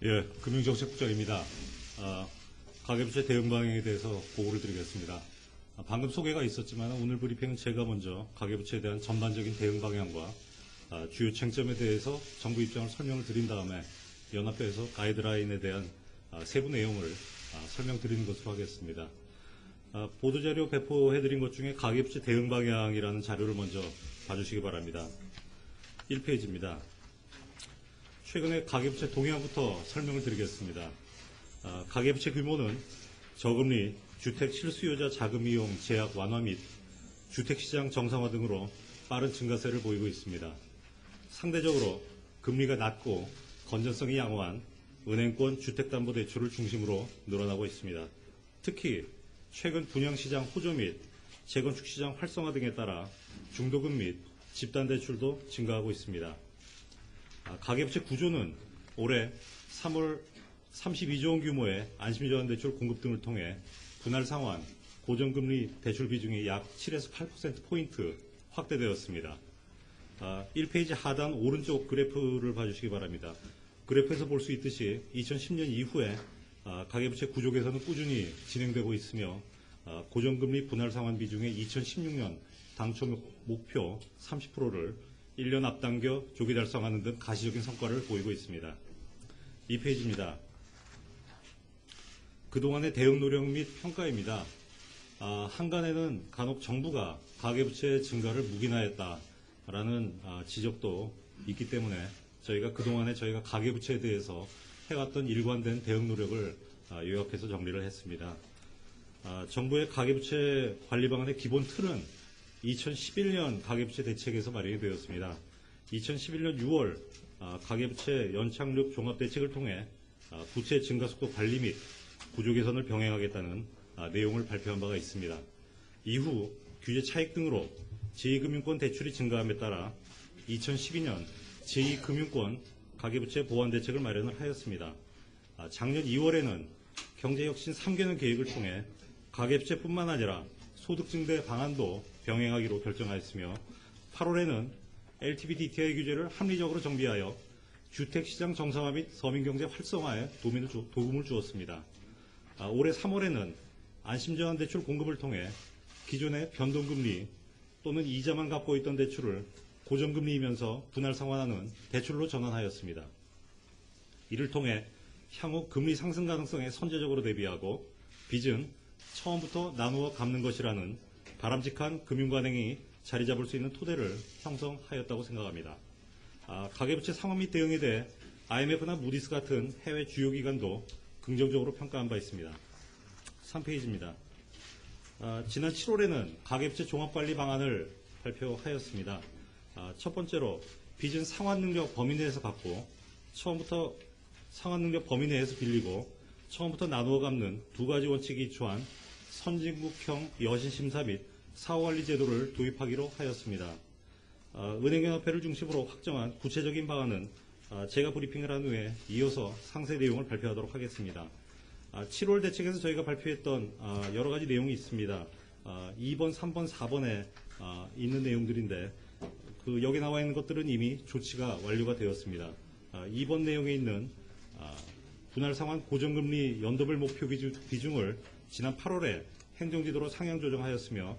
예, 금융정책국장입니다. 가계부채 대응 방향에 대해서 보고를 드리겠습니다. 방금 소개가 있었지만 오늘 브리핑은 제가 먼저 가계부채에 대한 전반적인 대응 방향과 주요 쟁점에 대해서 정부 입장을 설명을 드린 다음에 연합회에서 가이드라인에 대한 세부 내용을 설명드리는 것으로 하겠습니다. 보도자료 배포해드린 것 중에 가계부채 대응 방향이라는 자료를 먼저 봐주시기 바랍니다. 1페이지입니다. 최근에 가계부채 동향부터 설명을 드리겠습니다. 가계부채 규모는 저금리, 주택 실수요자 자금 이용 제약 완화 및 주택시장 정상화 등으로 빠른 증가세를 보이고 있습니다. 상대적으로 금리가 낮고 건전성이 양호한 은행권 주택담보대출을 중심으로 늘어나고 있습니다. 특히 최근 분양시장 호조 및 재건축시장 활성화 등에 따라 중도금 및 집단대출도 증가하고 있습니다. 가계부채 구조는 올해 3월 32조 원 규모의 안심전환대출 공급 등을 통해 분할 상환, 고정금리 대출 비중이 약 7에서 8%포인트 확대되었습니다. 1페이지 하단 오른쪽 그래프를 봐주시기 바랍니다. 그래프에서 볼 수 있듯이 2010년 이후에 가계부채 구조 개선은 꾸준히 진행되고 있으며 고정금리 분할 상환 비중의 2016년 당초 목표 30%를 1년 앞당겨 조기 달성하는 등 가시적인 성과를 보이고 있습니다. 2페이지입니다. 그동안의 대응 노력 및 평가입니다. 한간에는 간혹 정부가 가계부채 증가를 묵인하였다라는 지적도 있기 때문에 저희가 그동안에 저희가 가계부채에 대해서 해왔던 일관된 대응 노력을 요약해서 정리를 했습니다. 정부의 가계부채 관리 방안의 기본 틀은 2011년 가계부채 대책에서 마련이 되었습니다. 2011년 6월 가계부채 연착륙 종합대책을 통해 부채 증가속도 관리 및 구조 개선을 병행하겠다는 내용을 발표한 바가 있습니다. 이후 규제 차익 등으로 제2금융권 대출이 증가함에 따라 2012년 제2금융권 가계부채 보완 대책을 마련을 하였습니다. 작년 2월에는 경제혁신 3개년 계획을 통해 가계부채뿐만 아니라 소득증대 방안도 병행하기로 결정하였으며 8월에는 LTV DTI 규제를 합리적으로 정비하여 주택시장 정상화 및 서민경제 활성화에 도움을 주었습니다. 올해 3월에는 안심전환대출 공급을 통해 기존의 변동금리 또는 이자만 갖고 있던 대출을 고정금리이면서 분할 상환하는 대출로 전환하였습니다. 이를 통해 향후 금리 상승 가능성에 선제적으로 대비하고 빚은 처음부터 나누어 갚는 것이라는 바람직한 금융관행이 자리 잡을 수 있는 토대를 형성하였다고 생각합니다. 가계부채 상환 및 대응에 대해 IMF나 무디스 같은 해외 주요 기관도 긍정적으로 평가한 바 있습니다. 3페이지입니다. 지난 7월에는 가계부채 종합관리 방안을 발표하였습니다. 첫 번째로 빚은 상환 능력 범위 내에서 갚고 처음부터 상환 능력 범위 내에서 빌리고 처음부터 나누어 갚는 두 가지 원칙이 기초한 선진국형 여신심사 및 사후관리 제도를 도입하기로 하였습니다. 은행연합회를 중심으로 확정한 구체적인 방안은 제가 브리핑을 한 후에 이어서 상세 내용을 발표하도록 하겠습니다. 7월 대책에서 저희가 발표했던 여러 가지 내용이 있습니다. 2번, 3번, 4번에 있는 내용들인데 여기 나와 있는 것들은 이미 조치가 완료가 되었습니다. 2번 내용에 있는 분할 상환 고정금리 연도별 목표 비중을 지난 8월에 행정지도로 상향 조정하였으며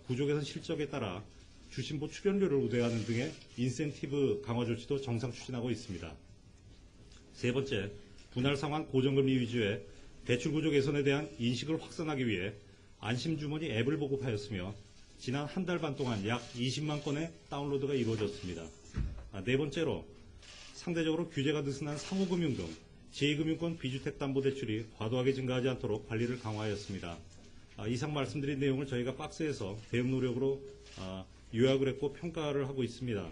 구조개선 실적에 따라 주신보 출연료를 우대하는 등의 인센티브 강화 조치도 정상 추진하고 있습니다. 세 번째, 분할 상환 고정금리 위주의 대출 구조 개선에 대한 인식을 확산하기 위해 안심주머니 앱을 보급하였으며 지난 한 달 반 동안 약 20만 건의 다운로드가 이루어졌습니다. 네 번째로 상대적으로 규제가 느슨한 상호금융 등 제2금융권 비주택담보대출이 과도하게 증가하지 않도록 관리를 강화하였습니다. 이상 말씀드린 내용을 저희가 박스에서 대응 노력으로 요약을 했고 평가를 하고 있습니다.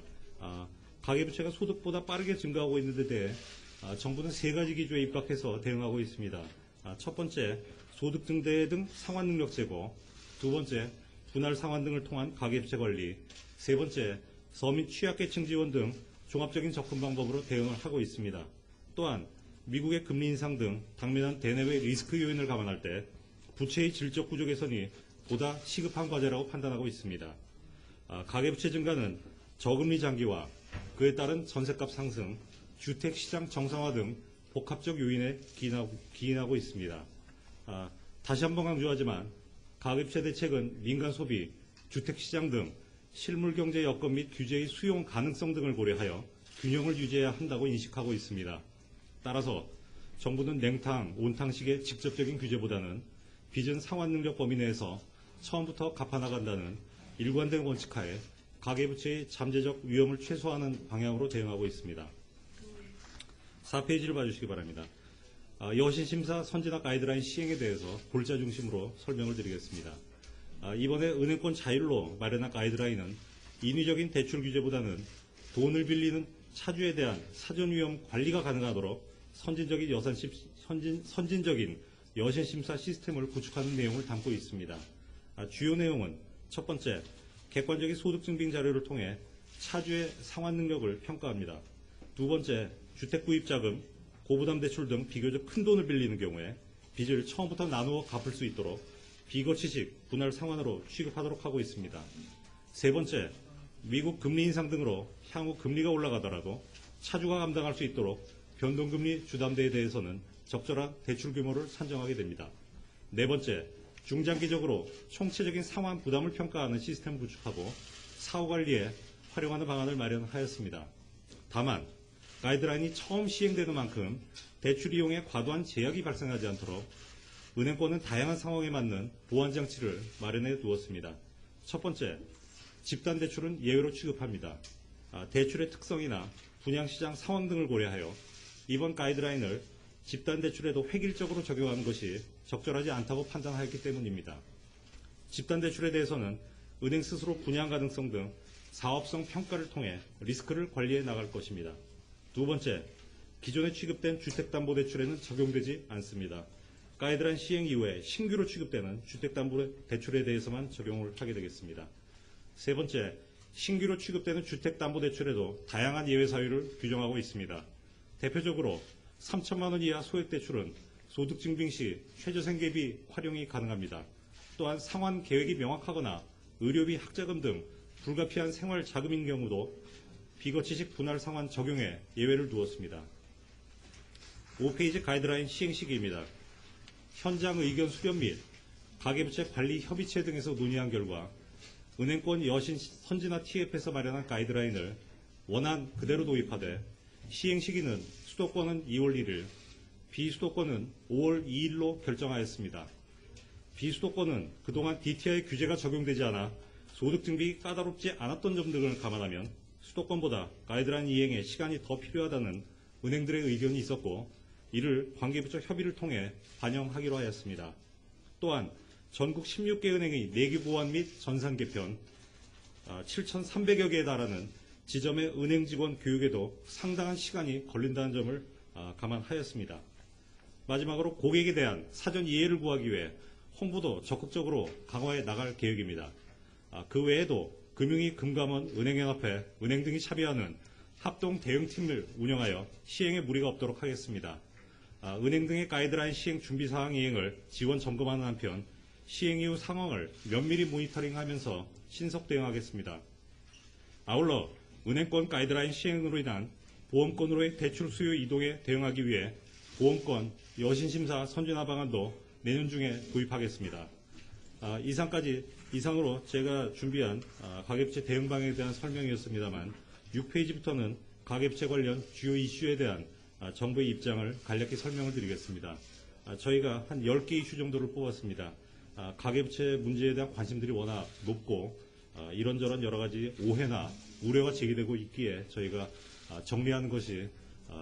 가계부채가 소득보다 빠르게 증가하고 있는 데 대해 정부는 세 가지 기조에 입각해서 대응하고 있습니다. 첫 번째, 소득 증대 등 상환 능력 제고, 두 번째, 분할 상환 등을 통한 가계부채 관리, 세 번째, 서민 취약계층 지원 등 종합적인 접근 방법으로 대응을 하고 있습니다. 또한 미국의 금리 인상 등 당면한 대내외 리스크 요인을 감안할 때 부채의 질적 구조 개선이 보다 시급한 과제라고 판단하고 있습니다. 가계부채 증가는 저금리 장기화, 그에 따른 전셋값 상승, 주택시장 정상화 등 복합적 요인에 기인하고 있습니다. 다시 한번 강조하지만 가계부채 대책은 민간 소비, 주택시장 등 실물경제 여건 및 규제의 수용 가능성 등을 고려하여 균형을 유지해야 한다고 인식하고 있습니다. 따라서 정부는 냉탕, 온탕식의 직접적인 규제보다는 빚은 상환능력 범위 내에서 처음부터 갚아나간다는 일관된 원칙하에 가계부채의 잠재적 위험을 최소화하는 방향으로 대응하고 있습니다. 4페이지를 봐주시기 바랍니다. 여신심사 선진화 가이드라인 시행에 대해서 골자 중심으로 설명을 드리겠습니다. 이번에 은행권 자율로 마련한 가이드라인은 인위적인 대출 규제보다는 돈을 빌리는 차주에 대한 사전 위험 관리가 가능하도록 선진적인 여신심사 시스템을 구축하는 내용을 담고 있습니다. 주요 내용은 첫 번째, 객관적인 소득증빙 자료를 통해 차주의 상환 능력을 평가합니다. 두 번째, 주택구입자금, 고부담대출 등 비교적 큰 돈을 빌리는 경우에 빚을 처음부터 나누어 갚을 수 있도록 비거치식 분할 상환으로 취급하도록 하고 있습니다. 세 번째, 미국 금리 인상 등으로 향후 금리가 올라가더라도 차주가 감당할 수 있도록 변동금리 주담대에 대해서는 적절한 대출 규모를 산정하게 됩니다. 네 번째, 중장기적으로 총체적인 상환 부담을 평가하는 시스템을 구축하고 사후관리에 활용하는 방안을 마련하였습니다. 다만 가이드라인이 처음 시행되는 만큼 대출 이용에 과도한 제약이 발생하지 않도록 은행권은 다양한 상황에 맞는 보완장치를 마련해 두었습니다. 첫 번째, 집단대출은 예외로 취급합니다. 대출의 특성이나 분양시장 상황 등을 고려하여 이번 가이드라인을 집단대출에도 획일적으로 적용하는 것이 적절하지 않다고 판단하였기 때문입니다. 집단대출에 대해서는 은행 스스로 분양 가능성 등 사업성 평가를 통해 리스크를 관리해 나갈 것입니다. 두 번째, 기존에 취급된 주택담보대출에는 적용되지 않습니다. 가이드라인 시행 이후에 신규로 취급되는 주택담보대출에 대해서만 적용을 하게 되겠습니다. 세 번째, 신규로 취급되는 주택담보대출에도 다양한 예외 사유를 규정하고 있습니다. 대표적으로 3천만 원 이하 소액대출은 소득증빙 시 최저생계비 활용이 가능합니다. 또한 상환 계획이 명확하거나 의료비, 학자금 등 불가피한 생활자금인 경우도 비거치식 분할 상환 적용에 예외를 두었습니다. 5페이지 가이드라인 시행 시기입니다. 현장 의견 수렴 및 가계부채 관리 협의체 등에서 논의한 결과 은행권 여신 선진화 TF에서 마련한 가이드라인을 원안 그대로 도입하되 시행 시기는 수도권은 2월 1일, 비수도권은 5월 2일로 결정하였습니다. 비수도권은 그동안 DTI 규제가 적용되지 않아 소득증빙이 까다롭지 않았던 점 등을 감안하면 수도권보다 가이드라인 이행에 시간이 더 필요하다는 은행들의 의견이 있었고 이를 관계부처 협의를 통해 반영하기로 하였습니다. 또한 전국 16개 은행의 내규 보완 및 전산 개편, 7,300여 개에 달하는 지점의 은행 직원 교육에도 상당한 시간이 걸린다는 점을 감안하였습니다. 마지막으로 고객에 대한 사전 이해를 구하기 위해 홍보도 적극적으로 강화해 나갈 계획입니다. 그 외에도 금융위, 금감원, 은행연합회, 은행 등이 참여하는 합동 대응팀을 운영하여 시행에 무리가 없도록 하겠습니다. 은행 등의 가이드라인 시행 준비사항 이행을 지원 점검하는 한편 시행 이후 상황을 면밀히 모니터링하면서 신속 대응하겠습니다. 아울러 은행권 가이드라인 시행으로 인한 보험권으로의 대출 수요 이동에 대응하기 위해 보험권 여신심사 선진화 방안도 내년 중에 도입하겠습니다. 이상으로 제가 준비한 가계부채 대응 방향에 대한 설명이었습니다만 6페이지부터는 가계부채 관련 주요 이슈에 대한 정부의 입장을 간략히 설명을 드리겠습니다. 저희가 한 10개 이슈 정도를 뽑았습니다. 가계부채 문제에 대한 관심들이 워낙 높고 이런저런 여러 가지 오해나 우려가 제기되고 있기에 저희가 정리하는 것이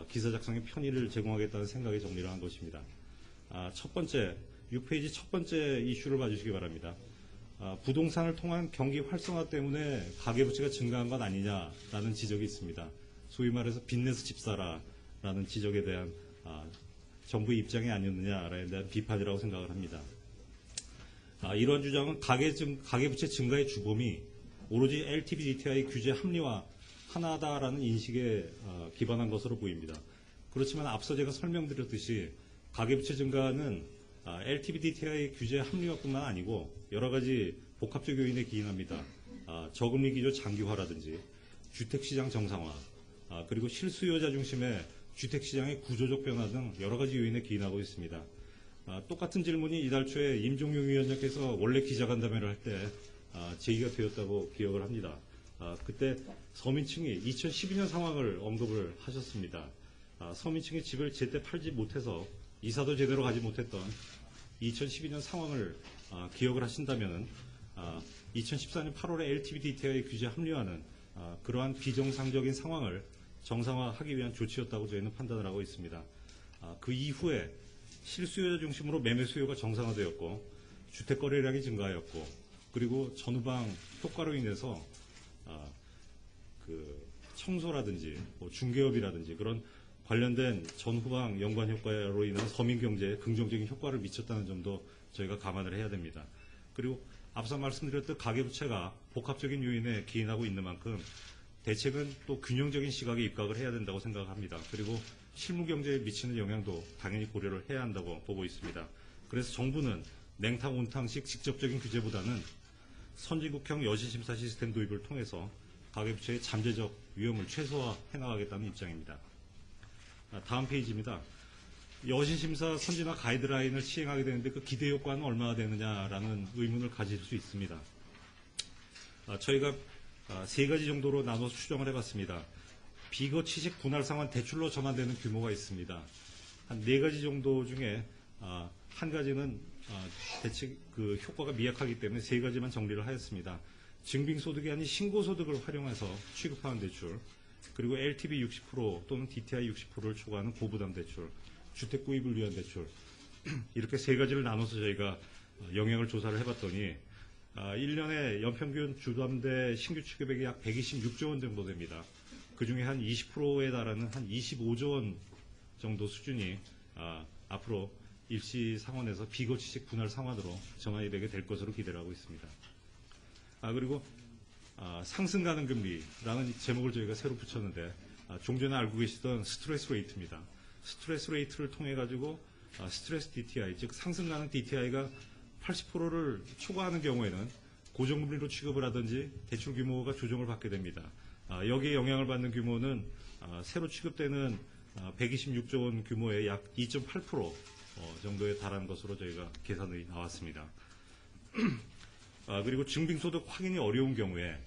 기사 작성에 편의를 제공하겠다는 생각에 정리를 한 것입니다. 첫 번째, 6페이지 첫 번째 이슈를 봐주시기 바랍니다. 부동산을 통한 경기 활성화 때문에 가계부채가 증가한 건 아니냐라는 지적이 있습니다. 소위 말해서 빚내서 집 사라라는 지적에 대한 정부의 입장이 아니었느냐에 대한 비판이라고 생각을 합니다. 이러한 주장은 가계부채 증가의 주범이 오로지 LTV DTI 규제 합리화 하나다라는 인식에 기반한 것으로 보입니다. 그렇지만 앞서 제가 설명드렸듯이 가계부채 증가는 LTV DTI 규제 합리화뿐만 아니고 여러 가지 복합적 요인에 기인합니다. 저금리 기조 장기화라든지 주택시장 정상화, 그리고 실수요자 중심의 주택시장의 구조적 변화 등 여러 가지 요인에 기인하고 있습니다. 똑같은 질문이 이달 초에 임종용 위원장께서 원래 기자간담회를 할 때 제기가 되었다고 기억을 합니다. 그때 서민층이 2012년 상황을 언급을 하셨습니다. 서민층이 집을 제때 팔지 못해서 이사도 제대로 가지 못했던 2012년 상황을 기억을 하신다면 2014년 8월에 LTV DTI 규제 합리화는 그러한 비정상적인 상황을 정상화하기 위한 조치였다고 저희는 판단을 하고 있습니다. 그 이후에 실수요자 중심으로 매매 수요가 정상화되었고 주택 거래량이 증가하였고 그리고 전후방 효과로 인해서 그 청소라든지 중개업이라든지 그런 관련된 전후방 연관 효과로 인한 서민 경제에 긍정적인 효과를 미쳤다는 점도 저희가 감안을 해야 됩니다. 그리고 앞서 말씀드렸던 가계부채가 복합적인 요인에 기인하고 있는 만큼 대책은 또 균형적인 시각에 입각을 해야 된다고 생각합니다. 그리고 실무 경제에 미치는 영향도 당연히 고려를 해야 한다고 보고 있습니다. 그래서 정부는 냉탕 온탕식 직접적인 규제보다는 선진국형 여신심사 시스템 도입을 통해서 가계부채의 잠재적 위험을 최소화해 나가겠다는 입장입니다. 다음 페이지입니다. 여신심사 선진화 가이드라인을 시행하게 되는데 그 기대 효과는 얼마나 되느냐라는 의문을 가질 수 있습니다. 저희가 세 가지 정도로 나눠서 추정을 해봤습니다. 비거치식 분할 상환 대출로 전환되는 규모가 있습니다. 한 네 가지 정도 중에 한 가지는 대책 그 효과가 미약하기 때문에 세 가지만 정리를 하였습니다. 증빙소득이 아닌 신고소득을 활용해서 취급하는 대출, 그리고 LTV 60% 또는 DTI 60%를 초과하는 고부담 대출, 주택 구입을 위한 대출, 이렇게 세 가지를 나눠서 저희가 영향을 조사를 해봤더니 1년에 연평균 주담대 신규 취급액이 약 126조 원 정도 됩니다. 그중에 한 20%에 달하는 한 25조 원 정도 수준이 앞으로 일시 상환에서 비거치식 분할 상환으로 전환이 되게 될 것으로 기대를 하고 있습니다. 그리고 상승 가능 금리라는 제목을 저희가 새로 붙였는데 종전에 알고 계시던 스트레스 레이트입니다. 스트레스 레이트를 통해 가지고 스트레스 DTI, 즉 상승 가능 DTI가 80%를 초과하는 경우에는 고정금리로 취급을 하든지 대출 규모가 조정을 받게 됩니다. 여기에 영향을 받는 규모는 새로 취급되는 126조 원 규모의 약 2.8% 정도에 달하는 것으로 저희가 계산이 나왔습니다. 그리고 증빙소득 확인이 어려운 경우에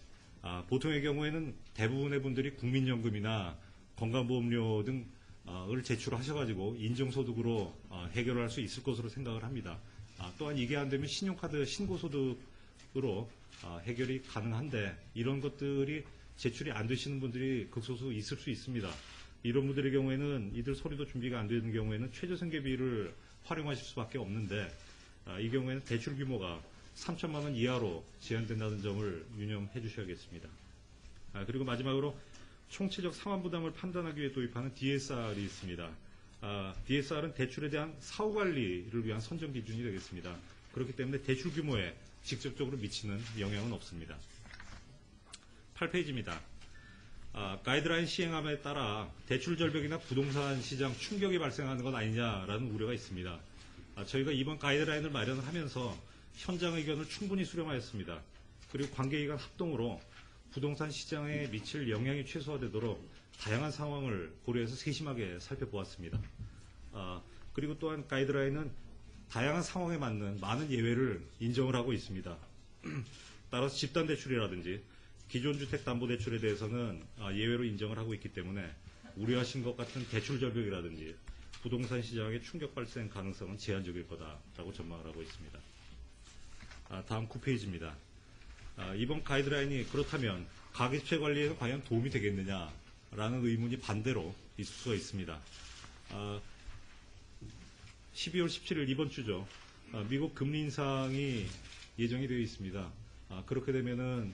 보통의 경우에는 대부분의 분들이 국민연금이나 건강보험료 등을 제출하셔가지고 인정소득으로 해결을 할 수 있을 것으로 생각을 합니다. 또한 이게 안 되면 신용카드 신고소득으로 해결이 가능한데 이런 것들이 제출이 안 되시는 분들이 극소수 있을 수 있습니다. 이런 분들의 경우에는 이들 서류도 준비가 안 되는 경우에는 최저생계비를 활용하실 수밖에 없는데 이 경우에는 대출 규모가 3천만 원 이하로 제한된다는 점을 유념해 주셔야겠습니다. 그리고 마지막으로 총체적 상환 부담을 판단하기 위해 도입하는 DSR이 있습니다. DSR은 대출에 대한 사후 관리를 위한 선정 기준이 되겠습니다. 그렇기 때문에 대출 규모에 직접적으로 미치는 영향은 없습니다. 8페이지입니다. 가이드라인 시행함에 따라 대출 절벽이나 부동산 시장 충격이 발생하는 건 아니냐라는 우려가 있습니다. 저희가 이번 가이드라인을 마련을 하면서 현장 의견을 충분히 수렴하였습니다. 그리고 관계기관 합동으로 부동산 시장에 미칠 영향이 최소화되도록 다양한 상황을 고려해서 세심하게 살펴보았습니다. 그리고 또한 가이드라인은 다양한 상황에 맞는 많은 예외를 인정을 하고 있습니다. 따라서 집단대출이라든지 기존 주택담보대출에 대해서는 예외로 인정을 하고 있기 때문에 우려하신 것 같은 대출 절벽이라든지 부동산 시장의 충격 발생 가능성은 제한적일 거다라고 전망을 하고 있습니다. 다음 9페이지입니다. 이번 가이드라인이 그렇다면 가계부채 관리에는 과연 도움이 되겠느냐라는 의문이 반대로 있을 수가 있습니다. 12월 17일 이번 주죠. 미국 금리 인상이 예정이 되어 있습니다. 그렇게 되면은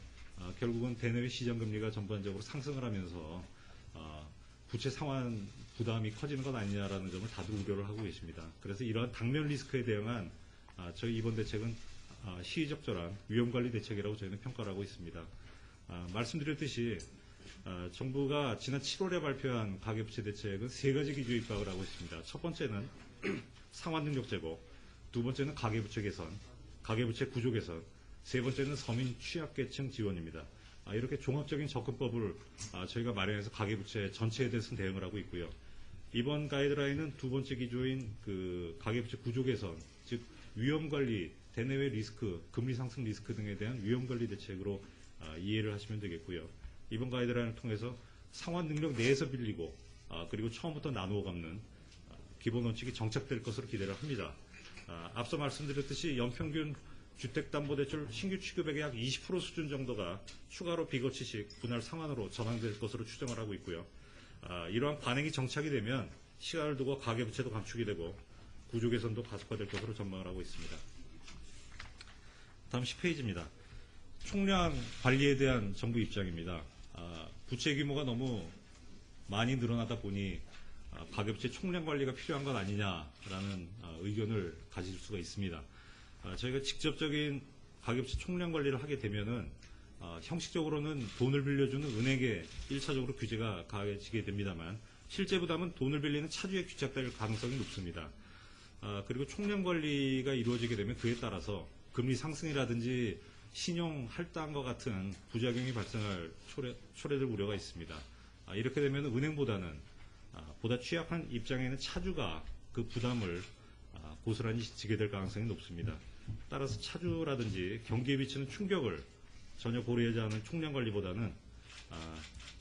결국은 대내외 시장 금리가 전반적으로 상승을 하면서 부채 상환 부담이 커지는 것 아니냐라는 점을 다들 우려를 하고 계십니다. 그래서 이러한 당면 리스크에 대응한 저희 이번 대책은 시의적절한 위험관리 대책이라고 저희는 평가를 하고 있습니다. 말씀드렸듯이 정부가 지난 7월에 발표한 가계부채 대책은 세 가지 기조에 입각을 하고 있습니다. 첫 번째는 상환능력 제고, 두 번째는 가계부채 개선, 가계부채 구조 개선, 세 번째는 서민 취약계층 지원입니다. 이렇게 종합적인 접근법을 저희가 마련해서 가계부채 전체에 대해서는 대응을 하고 있고요. 이번 가이드라인은 두 번째 기조인 그 가계부채 구조 개선, 즉 위험관리, 대내외 리스크, 금리 상승 리스크 등에 대한 위험관리 대책으로 이해를 하시면 되겠고요. 이번 가이드라인을 통해서 상환 능력 내에서 빌리고 그리고 처음부터 나누어 갚는 기본 원칙이 정착될 것으로 기대를 합니다. 앞서 말씀드렸듯이 연평균 주택담보대출 신규 취급액의 약 20% 수준 정도가 추가로 비거치식 분할 상환으로 전환될 것으로 추정을 하고 있고요. 이러한 관행이 정착이 되면 시간을 두고 가계부채도 감축이 되고 구조 개선도 가속화될 것으로 전망을 하고 있습니다. 다음 10페이지입니다. 총량 관리에 대한 정부 입장입니다. 부채 규모가 너무 많이 늘어나다 보니 가계부채 총량 관리가 필요한 것 아니냐라는 의견을 가질 수가 있습니다. 저희가 직접적인 가계부채 총량 관리를 하게 되면은 형식적으로는 돈을 빌려주는 은행에 1차적으로 규제가 가해지게 됩니다만 실제 부담은 돈을 빌리는 차주에 귀착될 가능성이 높습니다. 그리고 총량 관리가 이루어지게 되면 그에 따라서 금리 상승이라든지 신용 할당과 같은 부작용이 발생할 초래될 우려가 있습니다. 이렇게 되면 은행보다는 보다 취약한 입장에 있는 차주가 그 부담을 고스란히 지게 될 가능성이 높습니다. 따라서 차주라든지 경기에 미치는 충격을 전혀 고려하지 않은 총량 관리보다는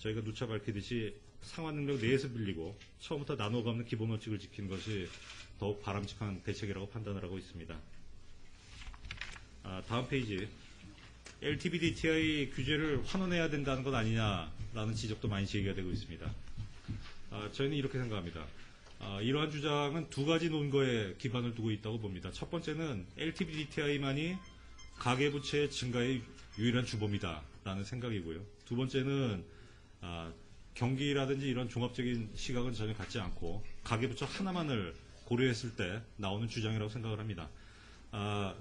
저희가 누차 밝히듯이 상환 능력 내에서 빌리고 처음부터 나눠 갚는 기본 원칙을 지키는 것이 더욱 바람직한 대책이라고 판단을 하고 있습니다. 다음 페이지. LTV DTI 규제를 환원해야 된다는 것 아니냐라는 지적도 많이 제기가 되고 있습니다. 저희는 이렇게 생각합니다. 이러한 주장은 두 가지 논거에 기반을 두고 있다고 봅니다. 첫 번째는 LTV DTI만이 가계부채 증가의 유일한 주범이다라는 생각이고요. 두 번째는 경기라든지 이런 종합적인 시각은 전혀 갖지 않고 가계부채 하나만을 고려했을 때 나오는 주장이라고 생각을 합니다.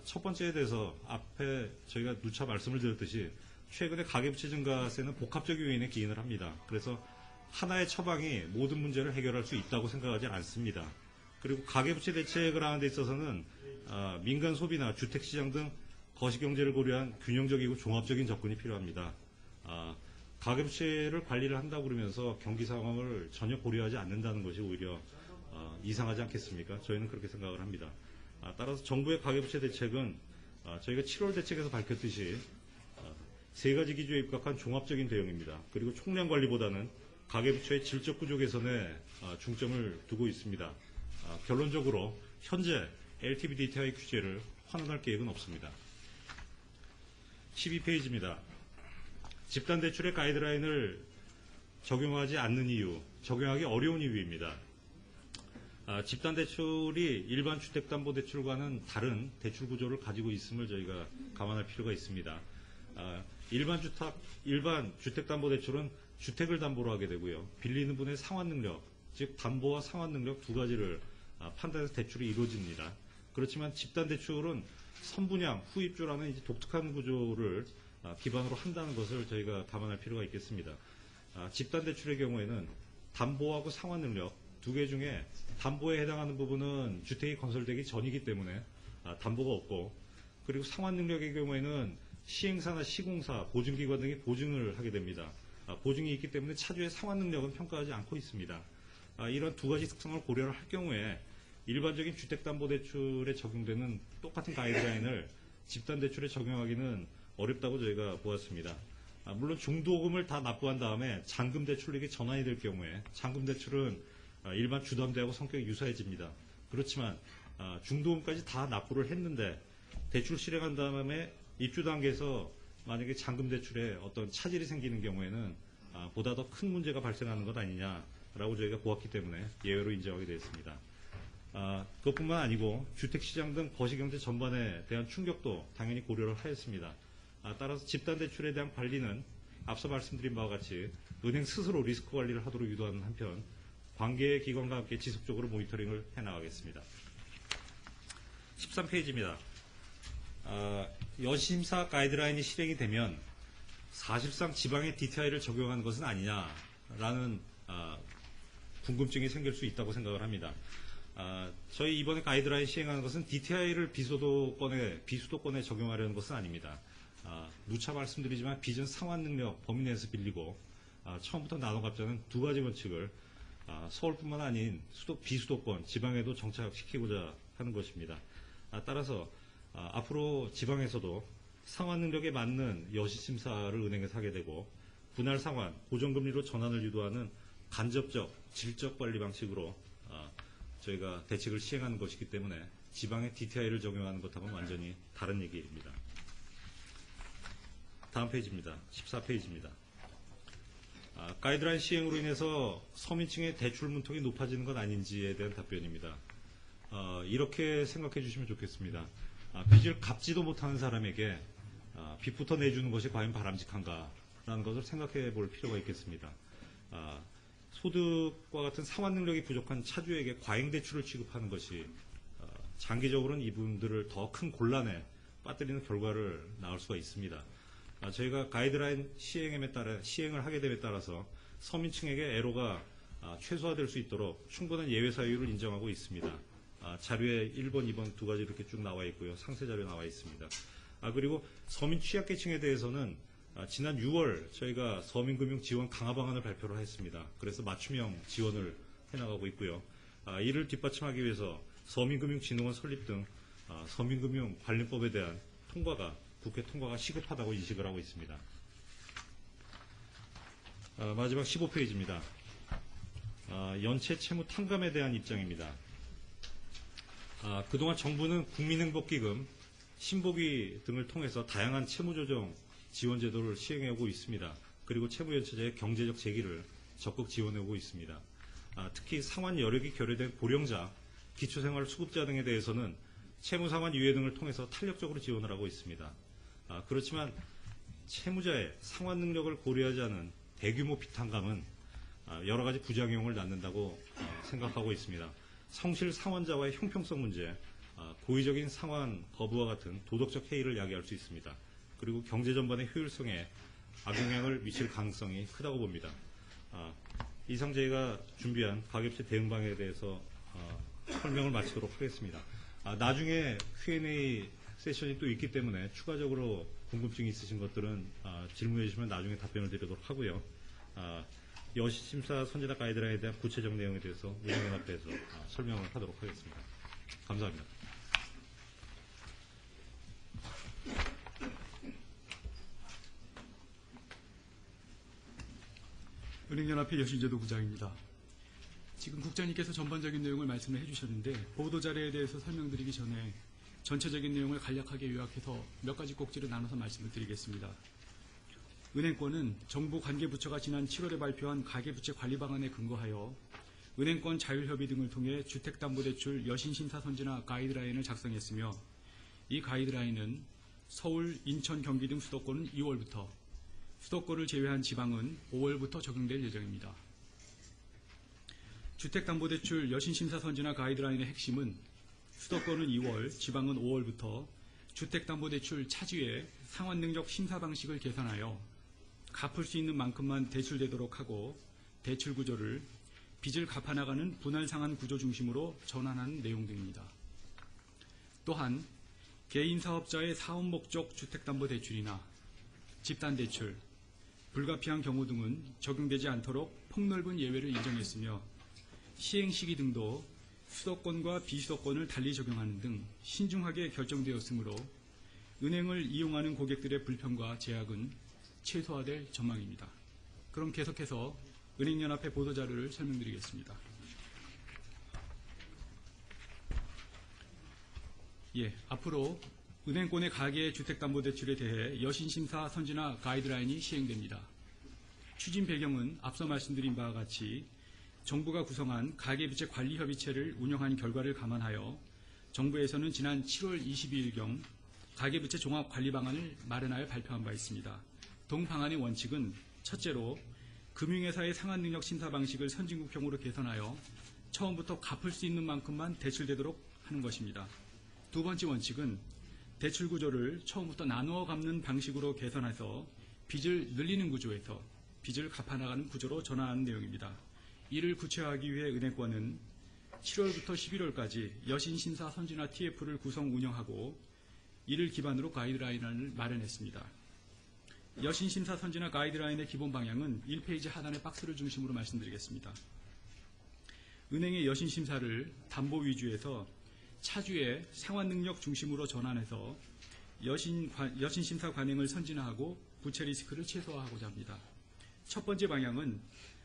첫 번째에 대해서 앞에 저희가 누차 말씀을 드렸듯이 최근에 가계부채 증가세는 복합적인 요인에 기인을 합니다. 그래서 하나의 처방이 모든 문제를 해결할 수 있다고 생각하지 않습니다. 그리고 가계부채 대책을 하는 데 있어서는 민간 소비나 주택시장 등 거시경제를 고려한 균형적이고 종합적인 접근이 필요합니다. 가계부채를 관리를 한다고 그러면서 경기 상황을 전혀 고려하지 않는다는 것이 오히려 이상하지 않겠습니까? 저희는 그렇게 생각을 합니다. 따라서 정부의 가계부채 대책은 저희가 7월 대책에서 밝혔듯이 세 가지 기조에 입각한 종합적인 대응입니다. 그리고 총량 관리보다는 가계부채의 질적 구조 개선에 중점을 두고 있습니다. 결론적으로 현재 LTV DTI 규제를 환원할 계획은 없습니다. 12페이지입니다. 집단대출의 가이드라인을 적용하지 않는 이유, 적용하기 어려운 이유입니다. 집단대출이 일반 주택담보대출과는 다른 대출 구조를 가지고 있음을 저희가 감안할 필요가 있습니다. 일반 주택담보대출은 주택을 담보로 하게 되고요. 빌리는 분의 상환 능력, 즉 담보와 상환 능력 두 가지를 판단해서 대출이 이루어집니다. 그렇지만 집단대출은 선분양, 후입주라는 이제 독특한 구조를 기반으로 한다는 것을 저희가 감안할 필요가 있겠습니다. 집단대출의 경우에는 담보하고 상환 능력 두 개 중에 담보에 해당하는 부분은 주택이 건설되기 전이기 때문에 담보가 없고, 그리고 상환 능력의 경우에는 시행사나 시공사, 보증기관 등이 보증을 하게 됩니다. 보증이 있기 때문에 차주의 상환 능력은 평가하지 않고 있습니다. 이런 두 가지 특성을 고려를 할 경우에 일반적인 주택담보대출에 적용되는 똑같은 가이드라인을 집단대출에 적용하기는 어렵다고 저희가 보았습니다. 물론 중도금을 다 납부한 다음에 잔금대출에게 전환이 될 경우에 잔금대출은 일반 주담대하고 성격이 유사해집니다. 그렇지만 중도금까지 다 납부를 했는데 대출 실행한 다음에 입주 단계에서 만약에 잔금대출에 어떤 차질이 생기는 경우에는 보다 더 큰 문제가 발생하는 것 아니냐라고 저희가 보았기 때문에 예외로 인정하게 되었습니다. 그것뿐만 아니고 주택시장 등 거시경제 전반에 대한 충격도 당연히 고려를 하였습니다. 따라서 집단대출에 대한 관리는 앞서 말씀드린 바와 같이 은행 스스로 리스크 관리를 하도록 유도하는 한편 관계 기관과 함께 지속적으로 모니터링을 해나가겠습니다. 13페이지입니다. 여심사 가이드라인이 실행이 되면 사실상 지방의 DTI를 적용하는 것은 아니냐라는 궁금증이 생길 수 있다고 생각을 합니다. 저희 이번에 가이드라인 시행하는 것은 DTI를 비수도권에 적용하려는 것은 아닙니다. 누차 말씀드리지만 빚은 상환 능력 범위 내에서 빌리고 처음부터 나눠 갚자는 두 가지 원칙을 서울뿐만 아닌 비수도권, 지방에도 정착시키고자 하는 것입니다. 따라서 앞으로 지방에서도 상환 능력에 맞는 여시심사를 은행에서 하게 되고, 분할 상환, 고정금리로 전환을 유도하는 간접적, 질적 관리 방식으로 저희가 대책을 시행하는 것이기 때문에 지방의 DTI를 적용하는 것하고는 완전히 다른 얘기입니다. 다음 페이지입니다. 14페이지입니다. 가이드라인 시행으로 인해서 서민층의 대출 문턱이 높아지는 것 아닌지에 대한 답변입니다. 이렇게 생각해 주시면 좋겠습니다. 빚을 갚지도 못하는 사람에게 빚부터 내주는 것이 과연 바람직한가라는 것을 생각해 볼 필요가 있겠습니다. 소득과 같은 상환 능력이 부족한 차주에게 과잉 대출을 취급하는 것이 장기적으로는 이분들을 더 큰 곤란에 빠뜨리는 결과를 낳을 수가 있습니다. 저희가 가이드라인 시행을 하게 됨에 따라서 서민층에게 애로가 최소화될 수 있도록 충분한 예외 사유를 인정하고 있습니다. 자료에 1번, 2번 두 가지 이렇게 쭉 나와 있고요. 상세 자료 나와 있습니다. 그리고 서민 취약계층에 대해서는 지난 6월 저희가 서민금융 지원 강화 방안을 발표를 했습니다. 그래서 맞춤형 지원을 해나가고 있고요. 이를 뒷받침하기 위해서 서민금융진흥원 설립 등 서민금융관리법에 대한 국회 통과가 시급하다고 인식을 하고 있습니다. 마지막 15페이지입니다. 연체 채무 탕감에 대한 입장입니다. 그동안 정부는 국민행복기금, 신보기 등을 통해서 다양한 채무조정 지원 제도를 시행해오고 있습니다. 그리고 채무연체자의 경제적 재기를 적극 지원해오고 있습니다. 특히 상환 여력이 결여된 고령자, 기초생활수급자 등에 대해서는 채무상환 유예 등을 통해서 탄력적으로 지원을 하고 있습니다. 그렇지만 채무자의 상환 능력을 고려하지 않은 대규모 빚탕감은 여러 가지 부작용을 낳는다고 생각하고 있습니다. 성실 상환자와의 형평성 문제, 고의적인 상환 거부와 같은 도덕적 해이를 야기할 수 있습니다. 그리고 경제 전반의 효율성에 악영향을 미칠 가능성이 크다고 봅니다. 이상 저희가 준비한 가계부채 대응방에 대해서 설명을 마치도록 하겠습니다. 나중에 Q&A 세션이 또 있기 때문에 추가적으로 궁금증이 있으신 것들은 질문해 주시면 나중에 답변을 드리도록 하고요. 여시심사 선진화 가이드라인에 대한 구체적 내용에 대해서 은행연합회에서 설명을 하도록 하겠습니다. 감사합니다. 은행연합회 여신제도 부장입니다. 지금 국장님께서 전반적인 내용을 말씀을 해주셨는데 보도자료에 대해서 설명드리기 전에 전체적인 내용을 간략하게 요약해서 몇 가지 꼭지를 나눠서 말씀을 드리겠습니다. 은행권은 정부 관계부처가 지난 7월에 발표한 가계부채 관리 방안에 근거하여 은행권 자율협의 등을 통해 주택담보대출 여신심사 선진화 가이드라인을 작성했으며 이 가이드라인은 서울, 인천, 경기 등 수도권은 2월부터, 수도권을 제외한 지방은 5월부터 적용될 예정입니다. 주택담보대출 여신심사 선진화 가이드라인의 핵심은 수도권은 2월, 지방은 5월부터 주택담보대출 차주의 상환능력 심사 방식을 개선하여 갚을 수 있는 만큼만 대출되도록 하고 대출 구조를 빚을 갚아나가는 분할상환 구조 중심으로 전환하는 내용 등입니다. 또한 개인사업자의 사업 목적 주택담보대출이나 집단대출, 불가피한 경우 등은 적용되지 않도록 폭넓은 예외를 인정했으며 시행 시기 등도 수도권과 비수도권을 달리 적용하는 등 신중하게 결정되었으므로 은행을 이용하는 고객들의 불편과 제약은 최소화될 전망입니다. 그럼 계속해서 은행연합회 보도자료를 설명드리겠습니다. 앞으로 은행권의 가계 주택담보대출에 대해 여신심사 선진화 가이드라인이 시행됩니다. 추진 배경은 앞서 말씀드린 바와 같이 정부가 구성한 가계부채 관리협의체를 운영한 결과를 감안하여 정부에서는 지난 7월 22일경 가계부채 종합관리방안을 마련하여 발표한 바 있습니다. 동 방안의 원칙은 첫째로 금융회사의 상환능력 심사 방식을 선진국형으로 개선하여 처음부터 갚을 수 있는 만큼만 대출되도록 하는 것입니다. 두 번째 원칙은 대출 구조를 처음부터 나누어 갚는 방식으로 개선해서 빚을 늘리는 구조에서 빚을 갚아나가는 구조로 전환하는 내용입니다. 이를 구체화하기 위해 은행권은 7월부터 11월까지 여신심사 선진화 TF를 구성 운영하고 이를 기반으로 가이드라인을 마련했습니다. 여신심사 선진화 가이드라인의 기본 방향은 1페이지 하단의 박스를 중심으로 말씀드리겠습니다. 은행의 여신 심사를 담보 위주에서 차주의 상환 능력 중심으로 전환해서 여신 심사 관행을 선진화하고 부채 리스크를 최소화하고자 합니다. 첫 번째 방향은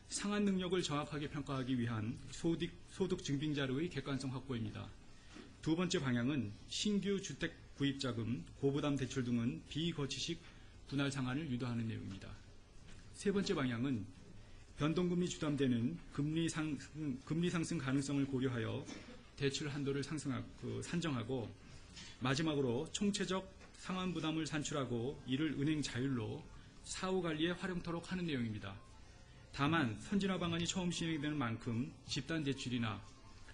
상환 능력을 정확하게 평가하기 위한 소득 증빙 자료의 객관성 확보입니다. 두 번째 방향은 신규 주택 구입 자금, 고부담 대출 등은 비거치식 분할 상환을 유도하는 내용입니다. 세 번째 방향은 변동금리 주담대는 금리 상승 가능성을 고려하여 대출 한도를 산정하고, 마지막으로 총체적 상환 부담을 산출하고 이를 은행 자율로 사후 관리에 활용토록 하는 내용입니다. 다만 선진화 방안이 처음 시행되는 만큼 집단 대출이나